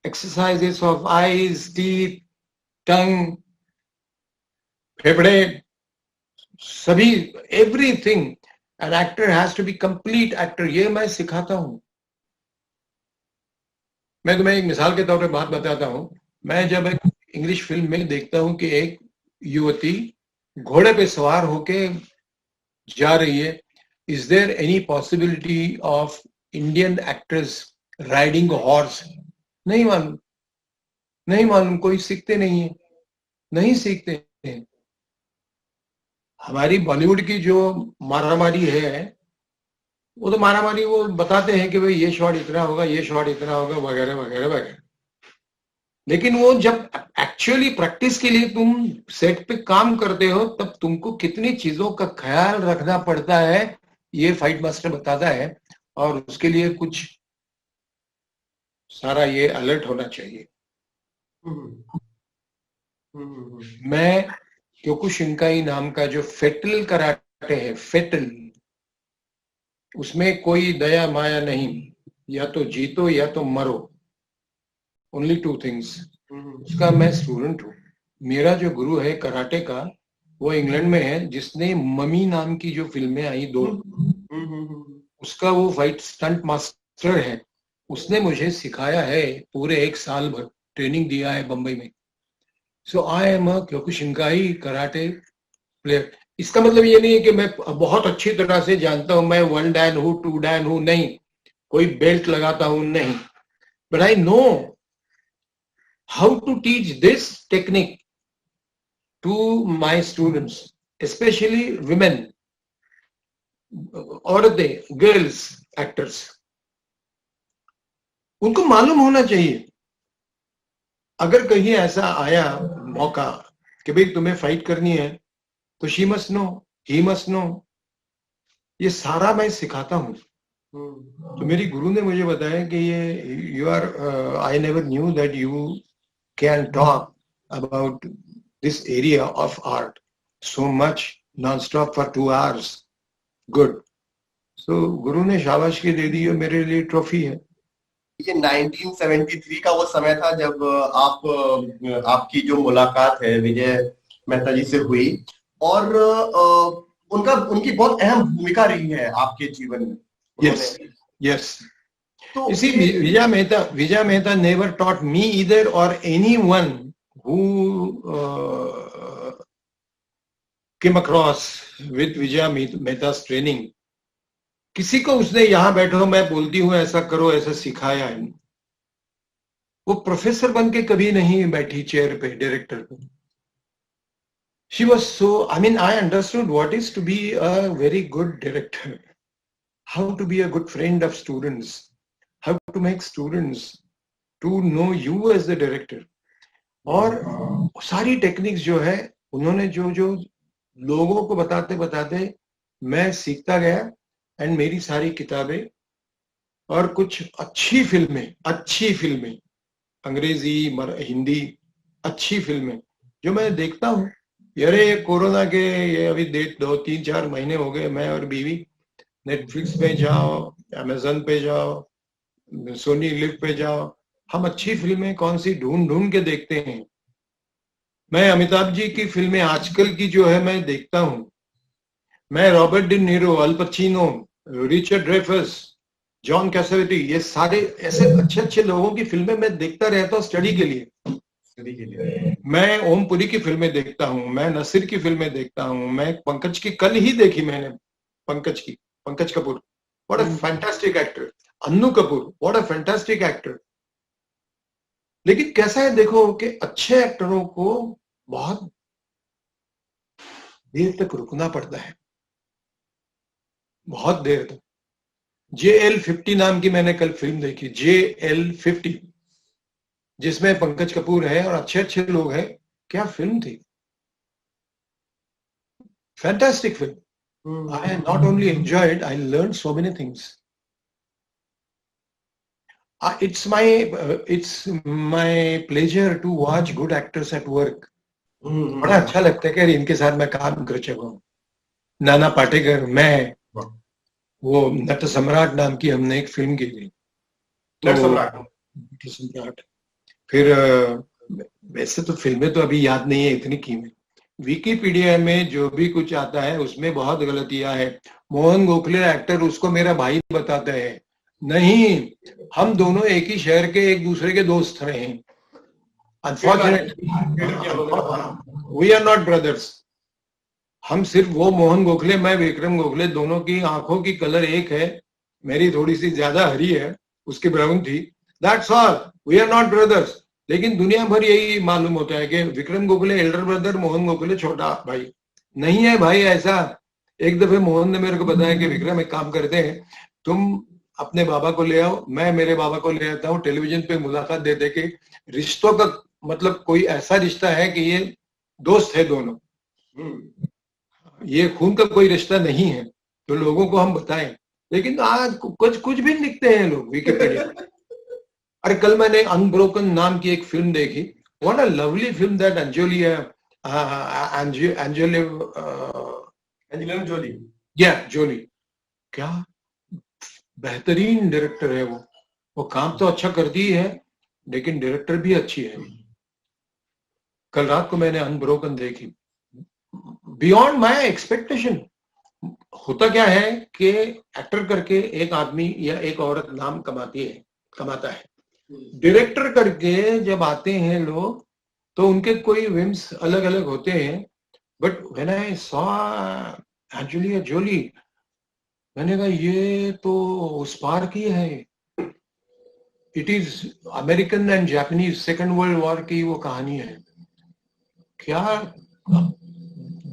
exercises of eyes, teeth, tongue, फेफड़े, सभी, everything. An actor has to be complete actor. ये मैं सिखाता हूं. मैं तुम्हें एक मिसाल के तौर पे बात बताता हूं. मैं जब एक इंग्लिश फिल्म में देखता हूं कि एक युवती घोड़े पे सवार होके जा रही है, is there any possibility of Indian actors riding horse? नहीं मालूम, नहीं मालूम. कोई सीखते नहीं है, नहीं सीखते हैं. हमारी बॉलीवुड की जो मारामारी है, वो तो मारामारी वो बताते हैं कि भाई ये शॉट इतना होगा, ये शॉट इतना होगा, वगैरह वगैरह वगैरह. लेकिन वो जब एक्चुअली प्रैक्टिस के लिए तुम सेट पे काम करते हो, तब तुमको कितनी चीजों का ख्याल रखना पड़ता है, ये फाइट मास्टर बताता है. और उसके लिए कुछ सारा ये अलर्ट होना चाहिए. मैं क्योकुशिंकाई नाम का जो फेटल कराटे है, फेटल, उसमें कोई दया माया नहीं. या तो जीतो या तो मरो. Only 2 things. उसका मैं स्टूडेंट हूँ. मेरा जो गुरु है कराटे का, वो इंग्लैंड में है, जिसने ममी नाम की जो फिल्में आई 2, उसका वो फाइट स्टंट मास्टर है. उसने मुझे सिखाया है, पूरे 1 साल भर ट्रेनिंग दिया है बंबई में. So I am a Kyokushinkai karate player. इसका मतलब ये नहीं है कि मैं बहुत अच्छी तरह से जानता हूं, मैं 1 डैन हूं, 2 डैन हूं, नहीं. कोई बेल्ट लगाता हूं, नहीं. But I know how to teach this technique to my students, especially women, औरतें, girls actors. उनको मालूम होना चाहिए. अगर कहीं ऐसा आया मौका कि भाई तुम्हें फाइट करनी है, तो she must know, he must know. ये सारा मैं सिखाता हूं. तो मेरी गुरु ने मुझे बताया कि ये you are I never knew that you can talk about this area of art so much non-stop for 2 hours. Good. So गुरु ने शाबाशी दे दी, मेरे लिए ट्रॉफी है. ये 1973 का वो समय था जब आपकी जो मुलाकात है विजय मेहता जी से हुई, और उनकी बहुत अहम भूमिका रही है आपके जीवन में. Yes, yes. तो you see, Vijay Mehta never taught me either or anyone who came across with Vijay Mehta's training. किसी को उसने यहाँ बैठो मैं बोलती हूँ ऐसा करो ऐसा सिखाया है. वो प्रोफेसर बन के कभी नहीं बैठी चेयर पे, डायरेक्टर पे. She was so, I mean, I understood what is to be a very good director, how to be a good friend of students, how to make students to know you as the director. और सारी techniques जो है उन्होंने जो जो लोगों को बताते बताते मैं सीखता गया. एंड मेरी सारी किताबें और कुछ अच्छी फिल्में अंग्रेजी, हिंदी अच्छी फिल्में जो मैं देखता हूँ. यारे ये कोरोना के ये अभी 2-3-4 महीने हो गए, मैं और बीवी नेटफ्लिक्स पे जाओ, अमेजन पे जाओ, सोनी लिव पे जाओ, हम अच्छी फिल्में कौन सी ढूंढ के देखते हैं. मैं अमिताभ जी की फिल्में आजकल की जो है मैं देखता हूँ. मैं रॉबर्ट डी नीरो, अल पचिनो, रिचर्ड ड्रेफस, जॉन कैसावेटी, ये सारे ऐसे अच्छे लोगों की फिल्में मैं देखता रहता हूँ स्टडी के लिए. मैं ओम पुरी की फिल्में देखता हूँ, मैं नसीर की फिल्में देखता हूँ, मैं पंकज की कल ही देखी मैंने, Pankaj Kapoor, what a fantastic actor. Annu Kapoor, what a fantastic actor. लेकिन कैसा है देखो कि अच्छे एक्टरों को बहुत देर तक रुकना पड़ता है, बहुत देर तक. JL50 नाम की मैंने कल फिल्म देखी, JL50, जिसमें पंकज कपूर है और अच्छे अच्छे लोग हैं। क्या फिल्म थी, fantastic film. I not only enjoyed, I learned so many things. It's my pleasure to watch good actors at work. बड़ा अच्छा लगता है कि इनके साथ मैं काम कर चुका हूँ। नाना पाटेकर, मैं, वो नट सम्राट नाम की हमने एक फिल्म की थी, नट सम्राट। नट सम्राट। फिर वैसे तो फिल्में तो अभी याद नहीं है इतनी की में, विकिपीडिया में जो भी कुछ आता है उसमें बहुत गलतियां है। मोहन गोखले एक्टर, उसको मेरा भाई बताते हैं। नहीं, हम दोनों एक ही शहर के एक दूसरे के दोस्त रहे हैं। Unfortunately we are not brothers. हम सिर्फ, वो मोहन गोखले, मैं विक्रम गोखले, दोनों की आंखों की कलर एक है। मेरी थोड़ी सी ज्यादा हरी है, उसकी ब्राउन थी। That's all, we are not brothers. लेकिन दुनिया भर यही मालूम होता है कि विक्रम गोखले एल्डर ब्रदर, मोहन गोखले छोटा भाई। नहीं है भाई ऐसा। एक दफे मोहन ने मेरे को बताया कि विक्रम एक काम करते हैं, तुम अपने बाबा को ले आओ, मैं मेरे बाबा को ले आता हूँ, टेलीविजन पे मुलाकात दे दे के रिश्तों का मतलब कोई ऐसा रिश्ता है कि ये दोस्त है दोनों, ये खून का कोई रिश्ता नहीं है, तो लोगों को हम बताएं। लेकिन आज कुछ भी लिखते हैं लोग विकिपीडिया में। अरे कल मैंने अनब्रोकन नाम की एक फिल्म देखी। What a lovely film that Angelina Jolie. या जोली, क्या बेहतरीन डायरेक्टर है वो काम तो अच्छा करती है लेकिन डायरेक्टर भी अच्छी है। कल रात को मैंने अनब्रोकन देखी, बियॉन्ड माय एक्सपेक्टेशन। होता क्या है कि एक्टर करके एक आदमी या एक औरत नाम कमाता है। डायरेक्टर करके जब आते हैं लोग तो उनके कोई विम्स अलग अलग होते हैं। But when I saw Angelina Jolie, मैंने कहा ये तो उस पार की है। It is American and Japanese second world war की वो कहानी है। क्या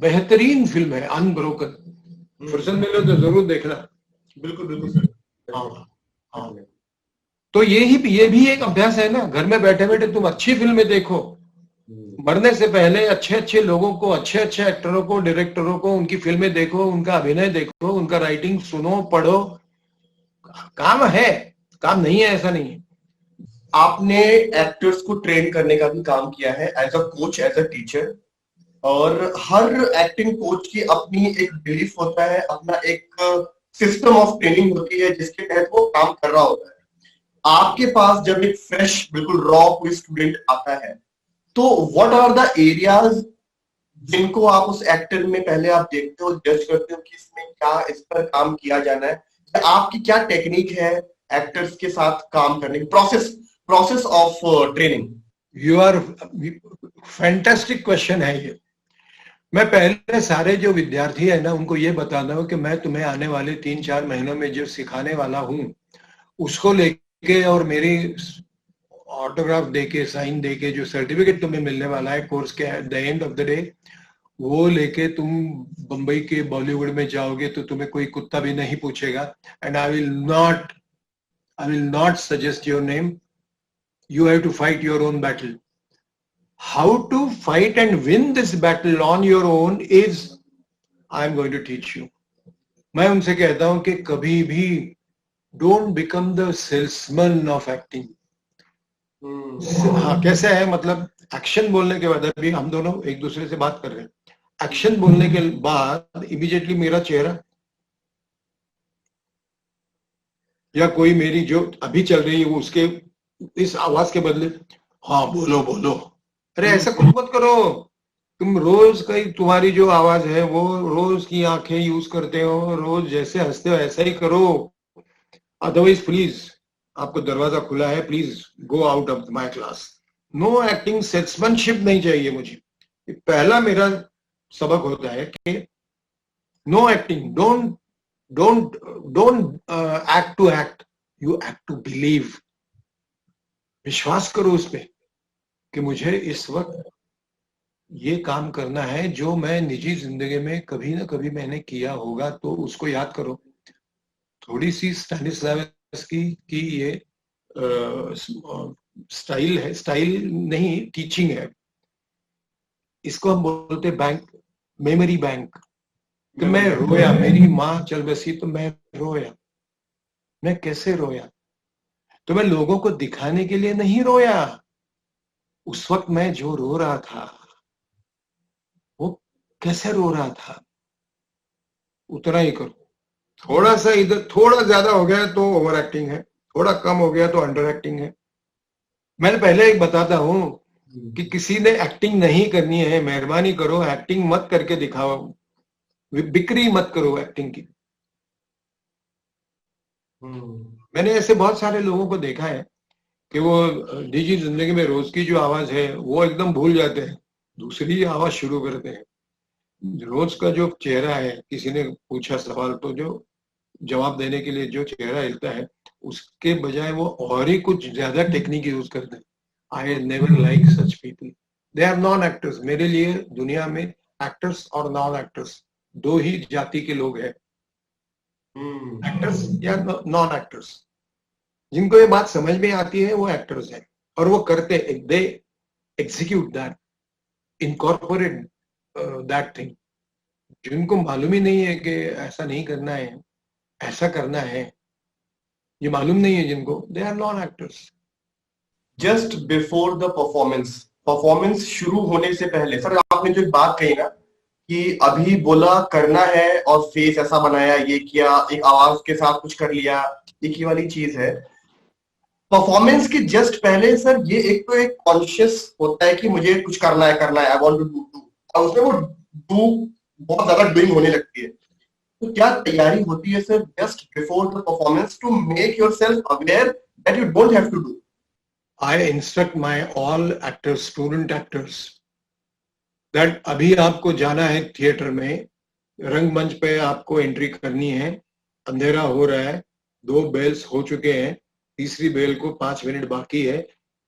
बेहतरीन फिल्म है अनब्रोकन। फुर्सत मिले तो जरूर देखना। बिल्कुल बिल्कुल सर। हाँ। तो ये भी एक अभ्यास है ना, घर में बैठे बैठे तुम अच्छी फिल्में देखो। मरने से पहले अच्छे अच्छे लोगों को, अच्छे अच्छे एक्टरों को, डायरेक्टरों को, उनकी फिल्में देखो, उनका अभिनय देखो, उनका राइटिंग सुनो, पढ़ो। काम है, काम नहीं है ऐसा नहीं है। आपने एक्टर्स को ट्रेन करने का भी काम किया है as a coach, as a teacher, और हर एक्टिंग कोच की अपनी एक बिलीफ होता है, अपना एक सिस्टम ऑफ ट्रेनिंग होती है जिसके तहत वो काम कर रहा होता है। आपके पास जब एक फ्रेश बिल्कुल रॉ कोई स्टूडेंट आता है तो व्हाट आर द एरियाज जिनको आप उस एक्टर में पहले आप देखते हो, जज करते हो कि इसमें क्या, इस पर काम किया जाना है, आपकी क्या टेक्निक है एक्टर्स के साथ काम करने की, process of training? You are fantastic question है ये। मैं पहले सारे जो विद्यार्थी है ना उनको ये बताना हूं कि मैं तुम्हें आने वाले 3-4 महीनों में जो सिखाने वाला हूं उसको लेके और मेरी ऑटोग्राफ देके, साइन देके जो सर्टिफिकेट तुम्हें मिलने वाला है कोर्स के eight the end of the day, वो लेके तुम बंबई के बॉलीवुड में जाओगे तो तुम्हें कोई कुत्ता भी नहीं पूछेगा। And I will not suggest your name. You have to fight your own battle. How to fight and win this battle on your own is I am going to teach you. मैं उनसे कहता हूं कि कभी भी don't become the salesman of acting. हाँ, कैसे है मतलब एक्शन बोलने के बाद, अभी हम दोनों एक दूसरे से बात कर रहे हैं, एक्शन बोलने के बाद इमीडिएटली मेरा चेहरा या कोई मेरी जो अभी चल रही है वो उसके इस आवाज के बदले हाँ बोलो बोलो। अरे ऐसा कुछ मत करो। तुम रोज का तुम्हारी जो आवाज है वो रोज की आंखें यूज करते हो, रोज जैसे हंसते हो ऐसा ही करो। अदरवाइज प्लीज, आपको दरवाजा खुला है, please go out of my class. No acting, salesmanship नहीं चाहिए मुझे। पहला मेरा सबक होता है कि no acting, don't act to act, you act to believe. विश्वास करो उस पे कि मुझे इस वक्त ये काम करना है जो मैं निजी जिंदगी में कभी ना कभी मैंने किया होगा, तो उसको याद करो। थोड़ी सी स्टैनिस्लावस्की की ये स्टाइल है, स्टाइल नहीं, टीचिंग है। इसको हम बोलते बैंक, मेमोरी बैंक। तो मैं रोया, मेरी माँ चल बसी तो मैं रोया। मैं कैसे रोया? तो मैं लोगों को दिखाने के लिए नहीं रोया। उस वक्त मैं जो रो रहा था वो कैसे रो रहा था, उतना ही करो। थोड़ा सा इधर थोड़ा ज्यादा हो गया तो ओवर एक्टिंग है, थोड़ा कम हो गया तो अंडर एक्टिंग है। मैंने पहले एक बताता हूं कि किसी ने एक्टिंग नहीं करनी है, मेहरबानी करो एक्टिंग मत करके दिखाओ, बिक्री मत करो एक्टिंग की। मैंने ऐसे बहुत सारे लोगों को देखा है कि वो निजी जिंदगी में रोज की जो आवाज है वो एकदम भूल जाते हैं, दूसरी आवाज शुरू करते हैं। रोज का जो चेहरा है, किसी ने पूछा सवाल तो जो जवाब देने के लिए जो चेहरा हिलता है, उसके बजाय वो और ही कुछ ज्यादा टेक्निक यूज करते हैं। I never like such people, they are non actors. मेरे लिए दुनिया में एक्टर्स और नॉन एक्टर्स दो ही जाति के लोग हैं, एक्टर्स या नॉन एक्टर्स। जिनको ये बात समझ में आती है वो एक्टर्स हैं, और वो करते, they execute that, incorporate that thing. जिनको मालूम ही नहीं है कि ऐसा नहीं करना है, ऐसा करना है, ये मालूम नहीं है जिनको, they are non actors. Just before the performance शुरू होने से पहले सर, आपने जो बात कही ना कि अभी बोला करना है और फेस ऐसा बनाया, ये किया, एक आवाज के साथ कुछ कर लिया, एक ही वाली चीज है। परफॉर्मेंस के जस्ट पहले सर ये एक कॉन्शियस होता है कि मुझे कुछ करना है, आई वांट टू डू, और उसमें वो डू बहुत ज्यादा डूइंग होने लगती है। तो क्या तैयारी होती है sir just before the performance to make yourself aware that you don't have to do? I instruct my all actors, student actors, that अभी आपको जाना है थिएटर में, रंगमंच पे आपको एंट्री करनी है, अंधेरा हो रहा है, 2 बेल्स हो चुके हैं, तीसरी बेल को 5 मिनट बाकी है।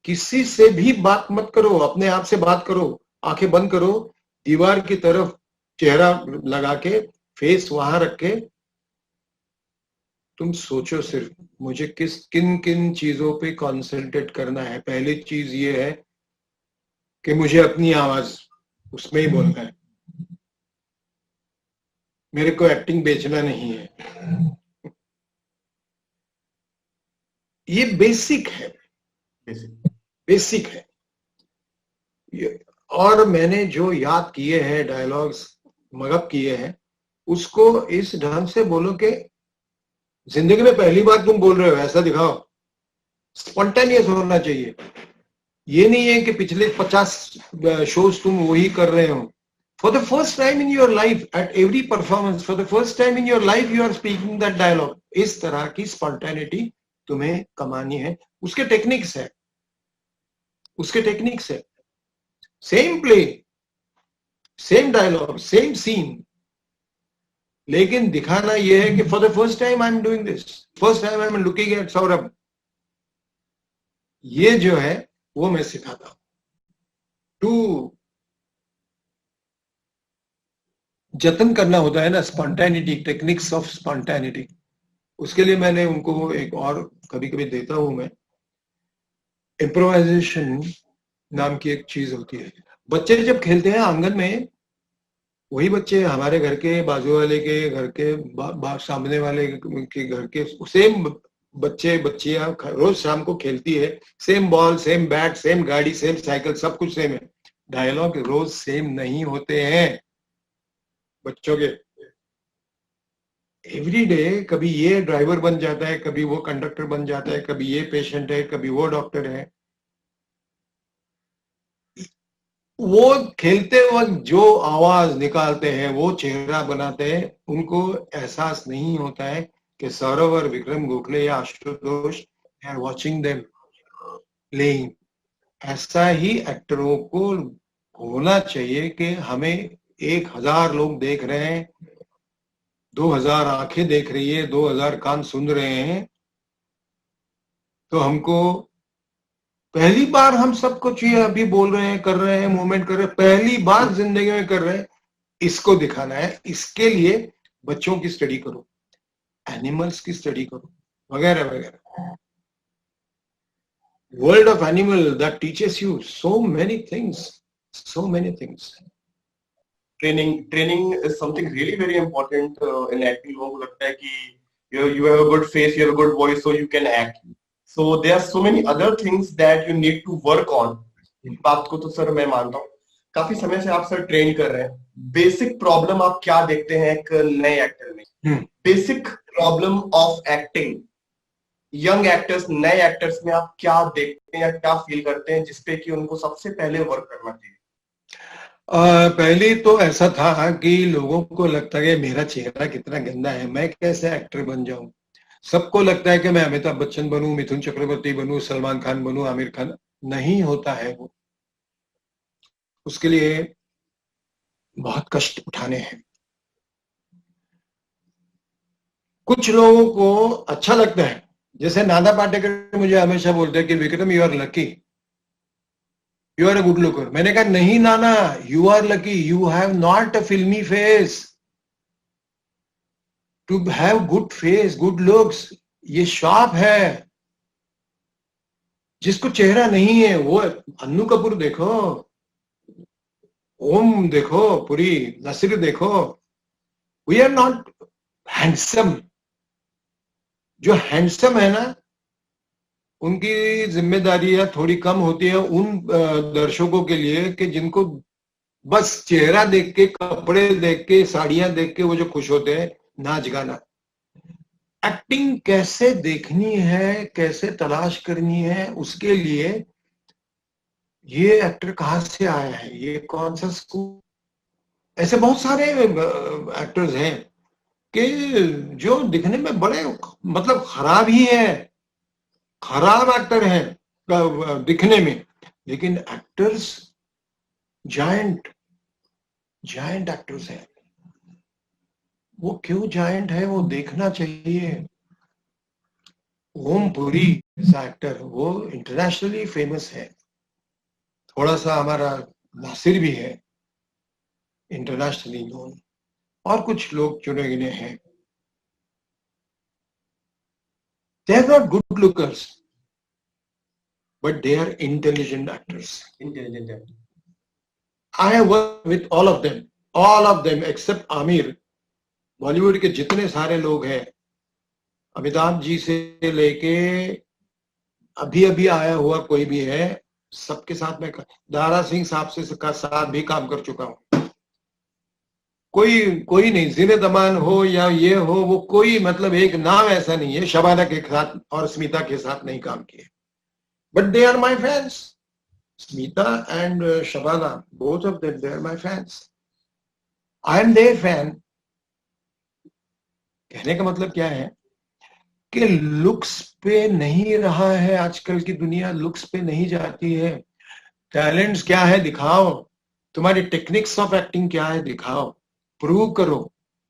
किसी से भी बात मत करो, अपने आप से बात करो, आंखें बंद करो, दीवार की तरफ चेहरा लगा के, फेस वहां रख के तुम सोचो सिर्फ मुझे किन किन चीजों पे कॉन्सेंट्रेट करना है। पहली चीज ये है कि मुझे अपनी आवाज उसमें ही बोलना है, मेरे को एक्टिंग बेचना नहीं है। ये बेसिक है, बेसिक है ये। और मैंने जो याद किए हैं डायलॉग्स, मगअप किए हैं, उसको इस ढंग से बोलो कि जिंदगी में पहली बार तुम बोल रहे हो, ऐसा दिखाओ। स्पॉन्टेनियस होना चाहिए। ये नहीं है कि पिछले 50 शोज तुम वही कर रहे हो। For the first time in your life, at every performance, for the first time in your life you are speaking that dialogue. इस तरह की स्पॉन्टेनिटी तुम्हें कमानी है। उसके टेक्निक्स है, उसके टेक्निक्स है। Same play, same dialogue, same scene, लेकिन दिखाना यह है कि for the first time I am doing this, first time I am looking at Saurabh. ये जो है वो मैं सिखाता हूं। टू जतन करना होता है ना, स्पॉन्टेनिटी, टेक्निक्स ऑफ स्पॉन्टेनिटी। उसके लिए मैंने उनको एक और कभी कभी देता हूं मैं, इम्प्रोवाइजेशन नाम की एक चीज होती है। बच्चे जब खेलते हैं आंगन में, वही बच्चे हमारे घर के, बाजू वाले के घर के, सामने वाले के घर के, सेम बच्चे बच्चियां रोज शाम को खेलती है, same ball, same bat, same गाड़ी, सेम साइकिल, सब कुछ सेम है। डायलॉग रोज सेम नहीं होते हैं बच्चों के। एवरी डे कभी ये ड्राइवर बन जाता है, कभी वो कंडक्टर बन जाता है, कभी ये पेशेंट है, कभी वो डॉक्टर है। वो खेलते वक्त जो आवाज निकालते हैं, वो चेहरा बनाते हैं, उनको एहसास नहीं होता है कि सौरभ और विक्रम गोखले या Ashutosh are watching them playing. ऐसा ही एक्टरों को होना चाहिए कि हमें 1000 लोग देख रहे हैं, 2000 आंखें देख रही है, 2000 कान सुन रहे हैं, तो हमको पहली बार हम सब कुछ ये अभी बोल रहे हैं, कर रहे हैं, मूवमेंट कर रहे हैं, पहली बार जिंदगी में कर रहे हैं, इसको दिखाना है। इसके लिए बच्चों की स्टडी करो, एनिमल्स की स्टडी करो, वगैरह वगैरह. World of animal that teaches you so many things, so many things. Training is something really very important in acting. लोगों को लगता है कि you have a good face, you have a good voice, so you can act. So there are so many other things that you need to work on. इस बात को तो sir मैं मानता हूँ. काफी समय से आप सर ट्रेन कर रहे हैं. बेसिक प्रॉब्लम आप क्या देखते हैं एक नए एक्टर में? Basic problem of acting, young actors, नए एक्टर्स में आप क्या देखते हैं या क्या फील करते हैं जिसपे कि उनको सबसे पहले वर्क करना चाहिए? पहले तो ऐसा था कि लोगों को लगता है कि मेरा चेहरा कितना गंदा है, मैं कैसे एक्टर बन जाऊं. सबको लगता है कि मैं अमिताभ बच्चन बनूं, मिथुन चक्रवर्ती बनूं, सलमान खान बनूं, आमिर खान. नहीं होता है वो. उसके लिए बहुत कष्ट उठाने हैं. कुछ लोगों को अच्छा लगता है, जैसे नाना पाटेकर मुझे हमेशा बोलते हैं कि Vikram you are lucky, you are a good looker. मैंने कहा नहीं Nana, you are lucky, you have not a filmy face. To have good face, good looks, ये शॉप है. जिसको चेहरा नहीं है वो अन्नू कपूर देखो, ओम देखो, पूरी नसीर देखो. We are not handsome. जो हैंडसम है ना, उनकी जिम्मेदारियां थोड़ी कम होती है उन दर्शकों के लिए कि जिनको बस चेहरा देख के, कपड़े देख के, साड़ियां देख के वो जो खुश होते हैं. नाच गाना, एक्टिंग कैसे देखनी है, कैसे तलाश करनी है, उसके लिए ये एक्टर कहाँ से आया है, ये कौन सा स्कूल. ऐसे बहुत सारे एक्टर्स हैं कि जो दिखने में बड़े मतलब खराब ही है, खराब एक्टर हैं दिखने में, लेकिन एक्टर्स जायंट एक्टर्स हैं. वो क्यों जायंट है वो देखना चाहिए. ओम पुरी ऐसा एक्टर, वो इंटरनेशनली फेमस है. थोड़ा सा हमारा नासिर भी है इंटरनेशनली नोन, और कुछ लोग चुने गिने हैं. They are not good lookers, but they are intelligent actors. Intelligent actor. I have worked with all of them except Amir. Bollywood के जितने सारे लोग हैं, अमिताभ जी से लेके अभी अभी आया हुआ कोई भी है, सबके साथ में, दारा सिंह साहब से साथ भी काम कर चुका हूं. कोई नहीं, जिनेद अमान हो या ये हो, वो कोई मतलब एक नाम ऐसा नहीं है शबाना के साथ और स्मिता के साथ नहीं काम किए. But they are my fans. Smita and Shabana, both of them, they are my fans. I am their fan. कहने का मतलब क्या है कि लुक्स पे नहीं रहा है आजकल की दुनिया, लुक्स पे नहीं जाती है. टैलेंट्स क्या है दिखाओ, तुम्हारी टेक्निक्स ऑफ एक्टिंग क्या है दिखाओ, प्रूव करो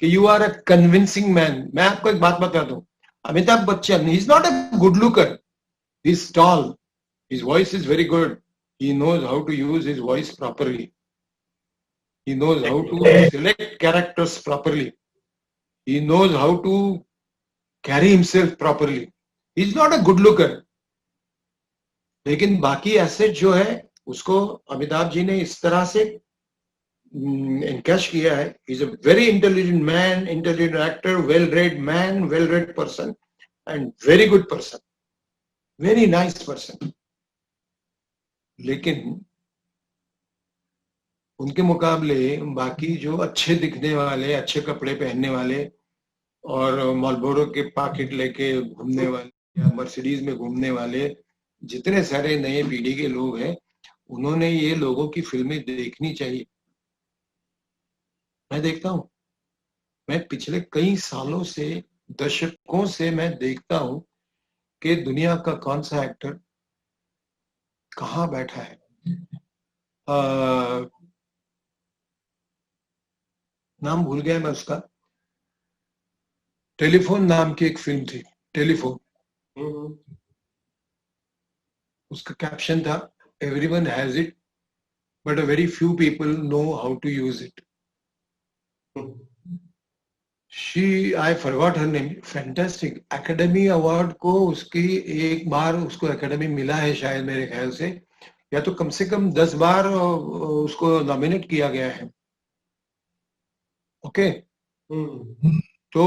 कि you are a convincing man. मैं आपको एक बात बता दूं, Amitabh Bachchan, he is not a good looker, he is tall, his voice is very good, he knows how to use his voice properly, he knows how to select characters properly, he knows how to carry himself properly. he is not a good looker. लेकिन बाकी asset जो है उसको अमिताभ जी ने इस तरह से encash किया है. he is a very intelligent man, intelligent actor, well read man, well read person and very good person, very nice person. लेकिन उनके मुकाबले बाकी जो अच्छे दिखने वाले, अच्छे कपड़े पहनने वाले और मार्लबोरो के पैकेट लेके घूमने वाले या मर्सिडीज में घूमने वाले जितने सारे नए पीढ़ी के लोग हैं, उन्होंने ये लोगों की फिल्में देखनी चाहिए. मैं देखता हूं, मैं पिछले कई सालों से, दशकों से मैं देखता हूं कि दुनिया का कौन सा एक्टर कहाँ बैठा है. नाम भूल गया मैं उसका. टेलीफोन नाम की एक फिल्म थी, टेलीफोन. उसका कैप्शन था, everyone has it but a very few people know how to use it. I forgot her name, fantastic. Academy award को उसकी एक बार उसको एकेडमी मिला है शायद मेरे ख्याल से, या तो कम से कम 10 बार उसको नॉमिनेट किया गया है। ओके, तो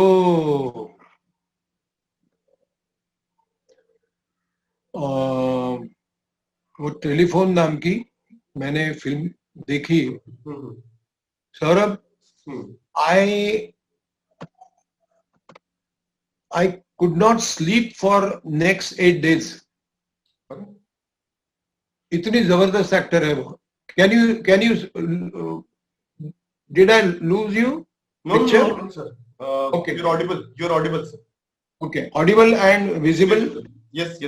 वो टेलीफोन नाम की मैंने फिल्म देखी Saurabh. I could not sleep for next 8 days. इतनी जबरदस्त एक्टर है वो। Can you did I lose you? Picture? No, sir. Okay. You're audible, sir. Okay, audible and visible. Yes.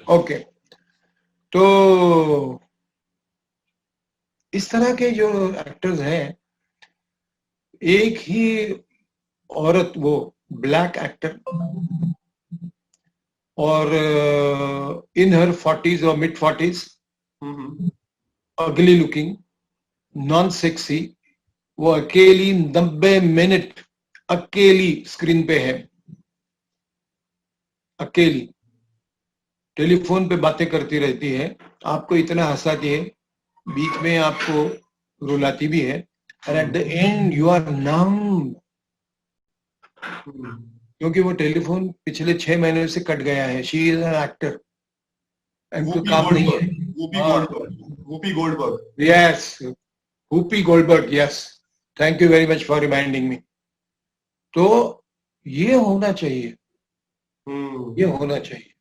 Okay. तो इस तरह के जो एक्टर्स हैं, एक ही औरत, वो ब्लैक एक्टर, और इन हर 40s और मिड 40s, अगली लुकिंग, नॉन सेक्सी, वो अकेली 90 मिनट अकेली स्क्रीन पे है, अकेली टेलीफोन पे बातें करती रहती है, आपको इतना हंसाती है, बीच में आपको रुलाती भी है, और at the end you are numb, क्योंकि वो टेलीफोन पिछले 6 महीने से कट गया है। शी इज एन एक्टर, उनको काम नहीं है। Whoopi Goldberg. Yes, Whoopi Goldberg, yes, thank you very much for reminding me. तो ये होना चाहिए, ये होना चाहिए।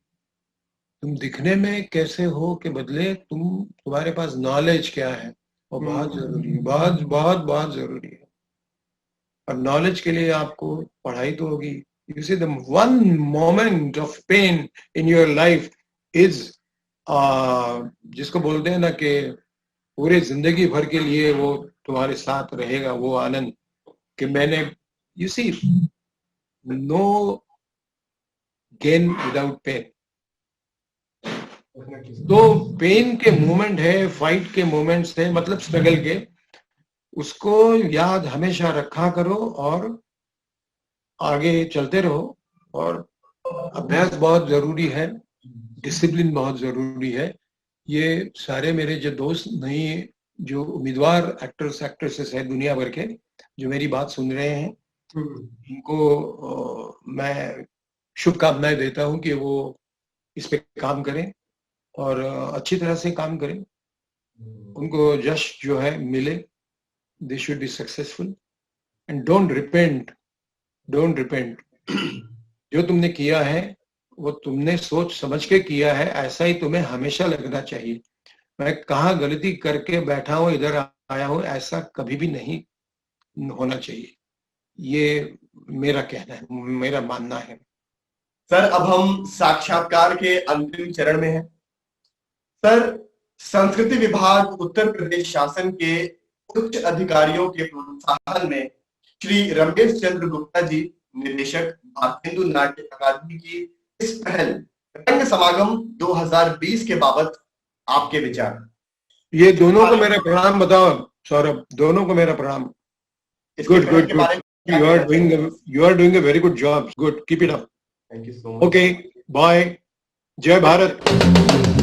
तुम दिखने में कैसे हो के बदले तुम्हारे पास नॉलेज क्या है, वो बहुत जरूरी है, बहुत जरूरी है। और नॉलेज के लिए आपको पढ़ाई तो होगी। You see the one moment of pain in your life is, जिसको बोलते हैं ना कि पूरे जिंदगी भर के लिए वो तुम्हारे साथ रहेगा, वो आनंद कि मैंने, you see, no gain without pain. तो पेन के मोमेंट है, फाइट के मोमेंट्स है, मतलब स्ट्रगल के, उसको याद हमेशा रखा करो और आगे चलते रहो। और अभ्यास बहुत जरूरी है, डिसिप्लिन बहुत जरूरी है। ये सारे मेरे जो दोस्त नहीं, जो उम्मीदवार एक्टर्स एक्ट्रेसेस हैं दुनिया भर के, जो मेरी बात सुन रहे हैं, उनको मैं शुभकामनाएं देता हूं कि वो इस पे काम करें और अच्छी तरह से काम करें, उनको यश जो है मिले, they should be successful and don't repent. जो तुमने किया है वो तुमने सोच समझ के किया है, ऐसा ही तुम्हें हमेशा लगना चाहिए। मैं कहाँ गलती करके बैठा हूं, इधर आया हूं, ऐसा कभी भी नहीं होना चाहिए। ये मेरा कहना है, मेरा मानना है। सर, अब हम साक्षात्कार के अंतिम चरण में हैं। सर, संस्कृति विभाग उत्तर प्रदेश शासन के उच्च अधिकारियों के प्रोत्साहन में श्री रमेश चंद्र गुप्ता जी, निदेशक, भारतेंदु नाट्य अकादमी की इस पहल रंग समागम 2020 के बाबत आपके विचार? ये दोनों को मेरा प्रणाम बताओ सौरभ, दोनों को मेरा प्रणाम। Good, you are doing a very good job. Good, keep it up. Thank you so much. Okay, bye. जय भारत।